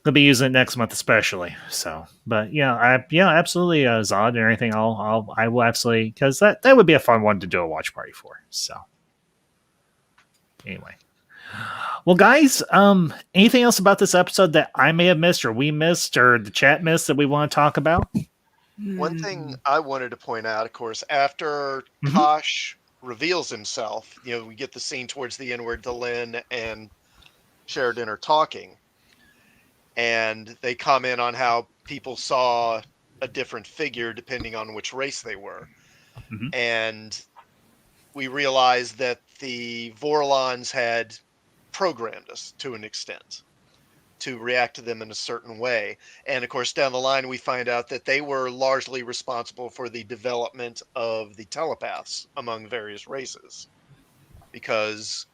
Speaker 1: I'll be using it next month, especially. So, but absolutely, Zod and everything. I will absolutely, because that would be a fun one to do a watch party for. So, anyway. Well, guys, anything else about this episode that I may have missed or we missed or the chat missed that we want to talk about?
Speaker 5: One thing I wanted to point out, of course, after Kosh reveals himself, we get the scene towards the end where Delenn and Sheridan are talking, and they comment on how people saw a different figure depending on which race they were. Mm-hmm. And we realized that the Vorlons had programmed us to an extent to react to them in a certain way. And of course, down the line, we find out that they were largely responsible for the development of the telepaths among various races, because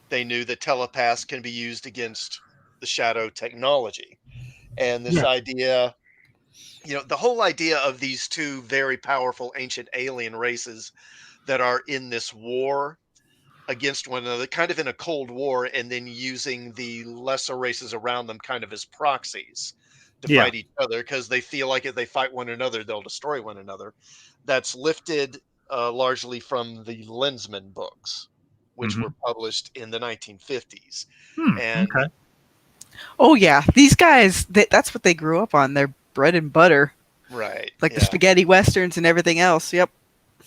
Speaker 5: they knew that telepaths can be used against the shadow technology. And this idea, the whole idea of these two very powerful ancient alien races that are in this war against one another, kind of in a Cold War, and then using the lesser races around them kind of as proxies to fight each other, because they feel like if they fight one another, they'll destroy one another. That's lifted largely from the Lensman books, which were published in the 1950s.
Speaker 1: Okay.
Speaker 2: Oh, yeah. These guys, that's what they grew up on. Their bread and butter.
Speaker 5: Right.
Speaker 2: Like the spaghetti westerns and everything else. Yep.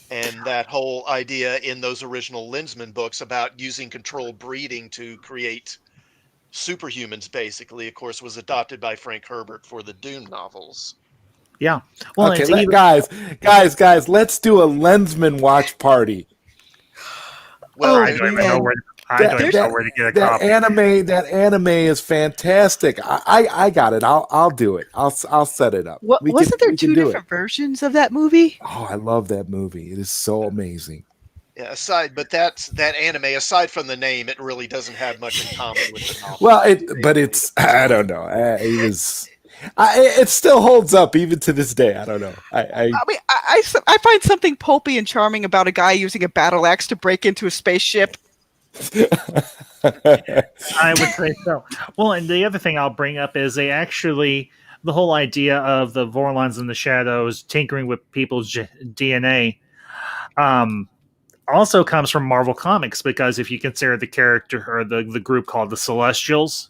Speaker 5: And that whole idea in those original Lensman books about using controlled breeding to create superhumans, basically, of course, was adopted by Frank Herbert for the Dune novels.
Speaker 1: Yeah. Well,
Speaker 3: okay, guys, let's do a Lensman watch party.
Speaker 5: Well,
Speaker 1: I don't even know where to get a copy.
Speaker 3: That anime is fantastic. I got it. I'll do it. I'll set it up.
Speaker 2: Wasn't there two different versions of that movie?
Speaker 3: Oh, I love that movie. It is so amazing.
Speaker 5: Yeah, that anime, aside from the name, it really doesn't have much in common with the novel.
Speaker 3: Well, I don't know. It still holds up even to this day. I don't know.
Speaker 2: I find something pulpy and charming about a guy using a battle axe to break into a spaceship.
Speaker 1: I would say so. Well, and the other thing I'll bring up is the whole idea of the Vorlons in the shadows tinkering with people's DNA also comes from Marvel Comics, because if you consider the character or the group called the Celestials,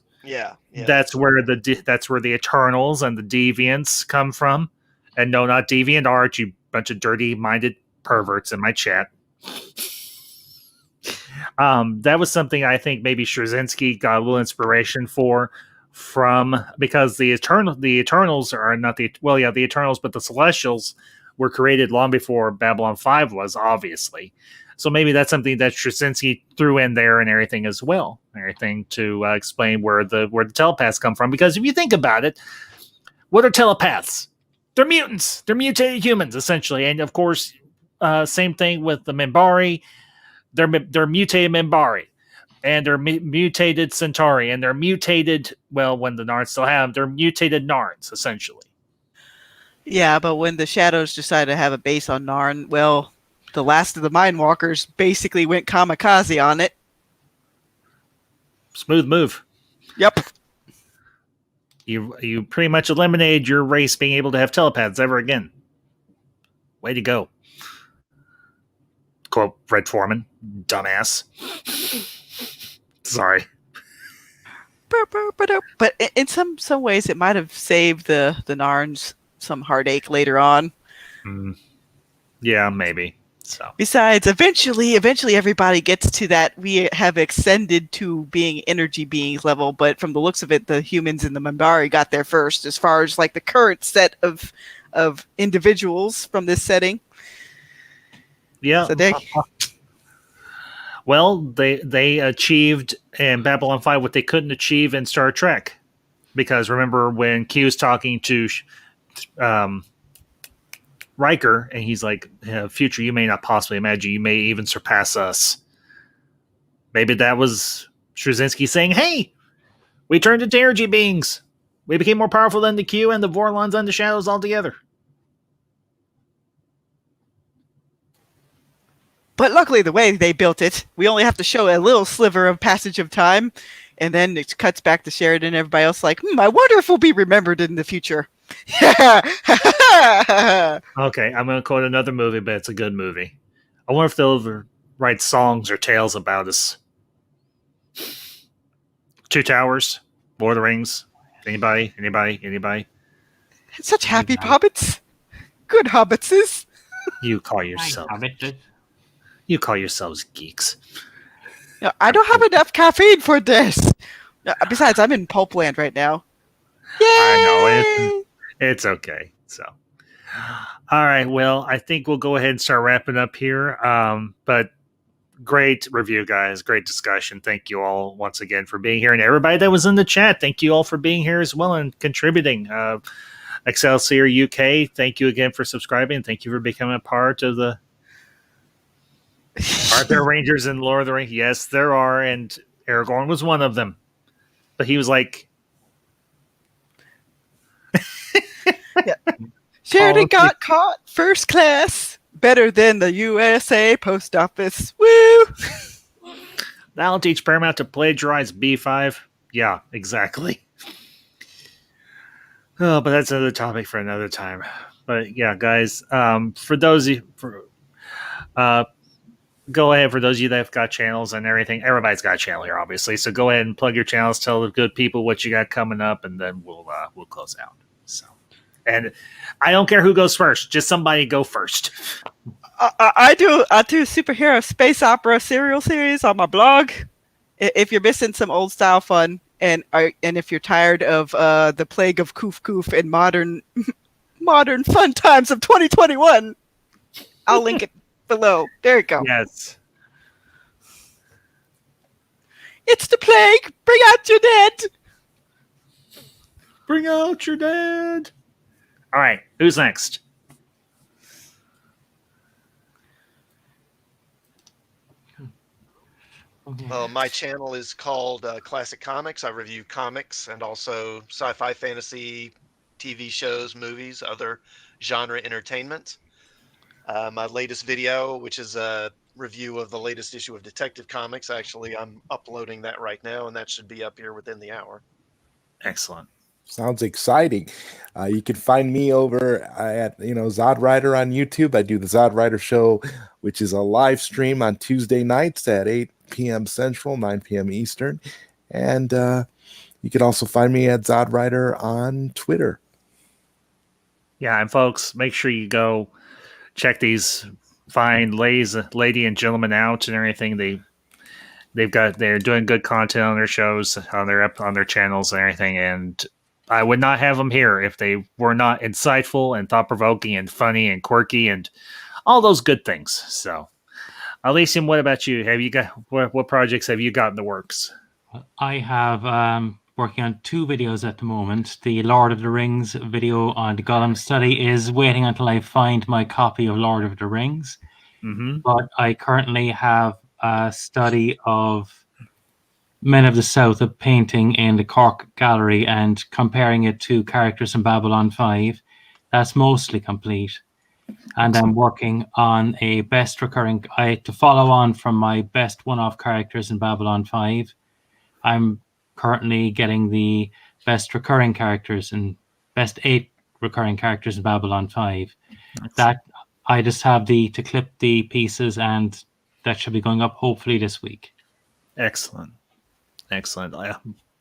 Speaker 1: that's where the Eternals and the Deviants come from. And no, not Deviant Art, you bunch of dirty-minded perverts in my chat. That was something I think maybe Straczynski got a little inspiration from, because the Eternals are not the Eternals, but the Celestials were created long before Babylon 5 was, obviously. So maybe that's something that Straczynski threw in there and everything as well, everything to explain where the telepaths come from. Because if you think about it, what are telepaths? They're mutants. They're mutated humans, essentially. And of course, same thing with the Minbari. They're mutated Minbari. and they're mutated Centauri, and they're mutated, well, when the Narns still have them, they're mutated Narns, essentially.
Speaker 2: Yeah, but when the Shadows decided to have a base on Narn, well, the last of the Mindwalkers basically went kamikaze on it.
Speaker 1: Smooth move.
Speaker 2: Yep.
Speaker 1: You pretty much eliminated your race being able to have telepaths ever again. Way to go. Quote Red Foreman, dumbass. Sorry.
Speaker 2: But in some ways, it might have saved the Narns some heartache later on.
Speaker 1: Yeah, maybe. So
Speaker 2: besides, eventually everybody gets to that we have ascended to being energy beings level, but from the looks of it, the humans and the Minbari got there first as far as like the current set of individuals from this setting.
Speaker 1: Yeah.
Speaker 2: So
Speaker 1: well, they achieved in Babylon 5 what they couldn't achieve in Star Trek. Because remember when Q's talking to Riker, and he's like, future you may not possibly imagine, you may even surpass us. Maybe that was Straczynski saying, hey, we turned into energy beings. We became more powerful than the Q and the Vorlons and the Shadows altogether.
Speaker 2: But luckily, the way they built it, we only have to show a little sliver of passage of time, and then it cuts back to Sheridan and everybody else like, I wonder if we'll be remembered in the future.
Speaker 1: Okay, I'm going to quote another movie, but it's a good movie. I wonder if they'll ever write songs or tales about us. Two Towers, Lord of the Rings. Anybody?
Speaker 2: Such happy hobbits. Good hobbitses.
Speaker 1: You call yourselves geeks.
Speaker 2: No, I don't have enough caffeine for this. Besides, I'm in Pulp Land right now. Yay!
Speaker 1: I know it's okay. So, all right. Well, I think we'll go ahead and start wrapping up here. But great review, guys. Great discussion. Thank you all once again for being here, and everybody that was in the chat. Thank you all for being here as well and contributing. Excelsior UK, thank you again for subscribing. Thank you for becoming a part of the. Aren't there Rangers in Lord of the Rings? Yes, there are, and Aragorn was one of them. But he was like,
Speaker 2: yeah. Sheridan got caught first class. Better than the USA Post Office. Woo!
Speaker 1: That'll teach Paramount to plagiarize B5. Yeah, exactly. Oh, but that's another topic for another time. But yeah, guys, for those of you, go ahead, for those of you that have got channels and everything. Everybody's got a channel here, obviously. So go ahead and plug your channels, tell the good people what you got coming up, and then we'll close out. So, and I don't care who goes first, just somebody go first.
Speaker 2: I do superhero space opera serial series on my blog. If you're missing some old style fun, and if you're tired of the plague of koof and modern fun times of 2021, I'll link it below. There you go.
Speaker 1: Yes.
Speaker 2: It's the plague. Bring out your dead.
Speaker 1: Bring out your dead. All right. Who's next?
Speaker 5: Well, my channel is called Classic Comics. I review comics and also sci-fi, fantasy, TV shows, movies, other genre entertainment. My latest video, which is a review of the latest issue of Detective Comics. Actually, I'm uploading that right now, and that should be up here within the hour.
Speaker 1: Excellent.
Speaker 3: Sounds exciting. You can find me over at Zod Rider on YouTube. I do the Zod Rider Show, which is a live stream on Tuesday nights at 8 p.m. Central, 9 p.m. Eastern. And you can also find me at Zod Rider on Twitter. Yeah,
Speaker 1: and folks, make sure you go check these fine lady and gentlemen out and everything. They're doing good content on their shows, on their channels and everything. And I would not have them here if they were not insightful and thought-provoking and funny and quirky and all those good things. So, Elysium, what about you? Have you got what projects have you got in the works?
Speaker 4: I have working on 2 videos at the moment. The Lord of the Rings video on the Gollum study is waiting until I find my copy of Lord of the Rings.
Speaker 1: Mm-hmm.
Speaker 4: But I currently have a study of Men of the South, a painting in the Cork Gallery, and comparing it to characters in Babylon 5. That's mostly complete. And I'm working on a best recurring, to follow on from my best one-off characters in Babylon 5. I'm currently getting the best recurring characters and best 8 recurring characters in Babylon 5. That I just have to clip the pieces, and that should be going up hopefully this week.
Speaker 1: Excellent.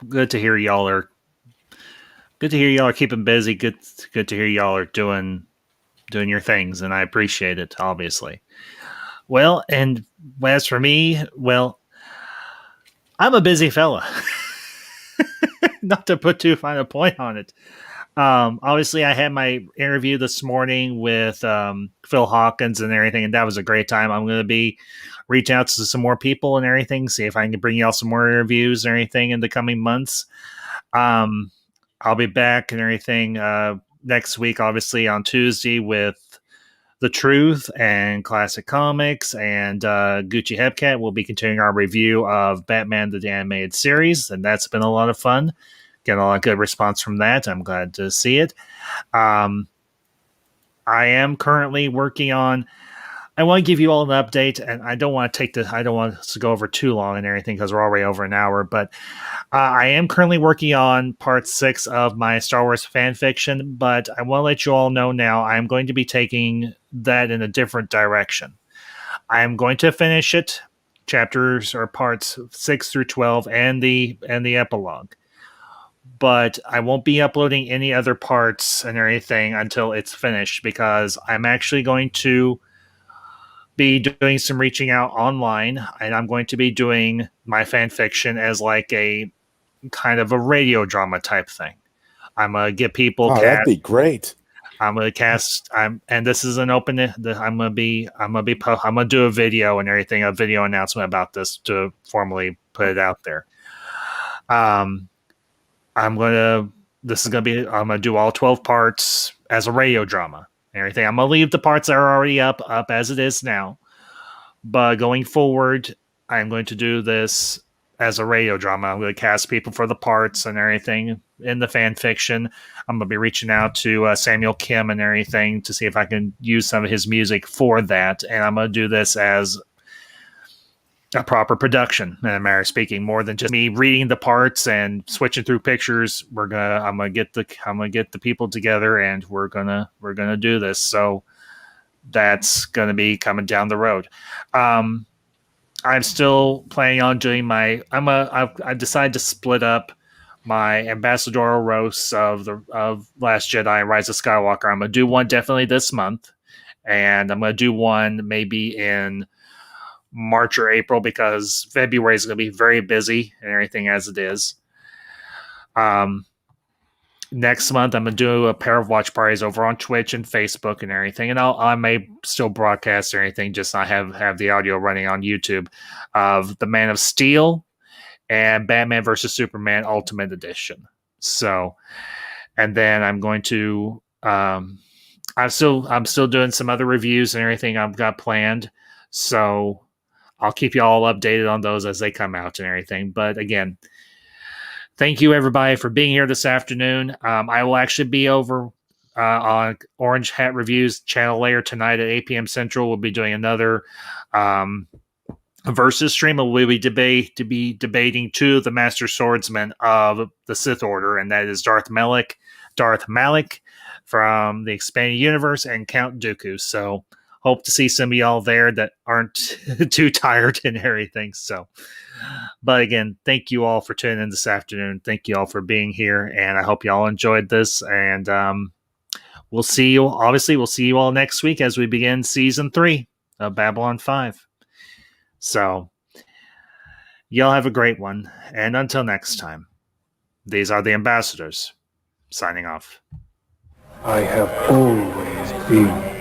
Speaker 1: Good to hear y'all are keeping busy. Good to hear y'all are doing your things, and I appreciate it, obviously. Well, and as for me, well, I'm a busy fella. Not to put too fine a point on it. Obviously, I had my interview this morning with Phil Hawkins and everything, and that was a great time. I'm going to be reaching out to some more people and everything, see if I can bring y'all some more interviews and everything in the coming months. I'll be back and everything next week, obviously, on Tuesday with The Truth and Classic Comics, and Gucci Hepcat will be continuing our review of Batman the Animated Series, and that's been a lot of fun. Getting a lot of good response from that. I'm glad to see it. I am currently working on. I want to give you all an update, and I don't want to go over too long and everything because we're already over an hour. But I am currently working on part 6 of my Star Wars fan fiction. But I want to let you all know now I'm going to be taking that in a different direction. I am going to finish it, chapters or parts 6 through 12, and the epilogue. But I won't be uploading any other parts and everything until it's finished, because I'm actually going to be doing some reaching out online, and I'm going to be doing my fan fiction as like a kind of a radio drama type thing. I'm gonna get people.
Speaker 3: Oh, that'd be great.
Speaker 1: I'm gonna cast. And this is an open. I'm gonna do a video and everything, a video announcement about this to formally put it out there. I'm gonna do all 12 parts as a radio drama and everything. I'm gonna leave the parts that are already up as it is now, but going forward, I'm going to do this as a radio drama. I'm going to cast people for the parts and everything in the fan fiction. I'm going to be reaching out to Samuel Kim and everything to see if I can use some of his music for that, and I'm going to do this as a proper production, in a matter of speaking, more than just me reading the parts and switching through pictures. I'm gonna get the people together, and we're gonna do this. So that's gonna be coming down the road. I'm still planning on doing I decided to split up my ambassadorial roasts of Last Jedi and Rise of Skywalker. I'm gonna do one definitely this month, and I'm gonna do one maybe in March or April, because February is going to be very busy and everything as it is. Next month, I'm going to do a pair of watch parties over on Twitch and Facebook and everything. And I may still broadcast or anything, just I have the audio running on YouTube of The Man of Steel and Batman vs. Superman Ultimate Edition. So, and then I'm going to, I'm still doing some other reviews and everything I've got planned. So I'll keep you all updated on those as they come out and everything. But again, thank you everybody for being here this afternoon. I will actually be over on Orange Hat Reviews channel later tonight at 8 p.m. Central. We'll be doing another versus stream. We'll be debating 2 of the Master Swordsmen of the Sith Order, and that is Darth Malak from the Expanded Universe and Count Dooku. So hope to see some of y'all there that aren't too tired and everything. So, but again, thank you all for tuning in this afternoon. Thank you all for being here, and I hope y'all enjoyed this. And we'll see you all next week as we begin season 3 of Babylon 5. So, y'all have a great one, and until next time, these are the Ambassadors signing off.
Speaker 6: I have always been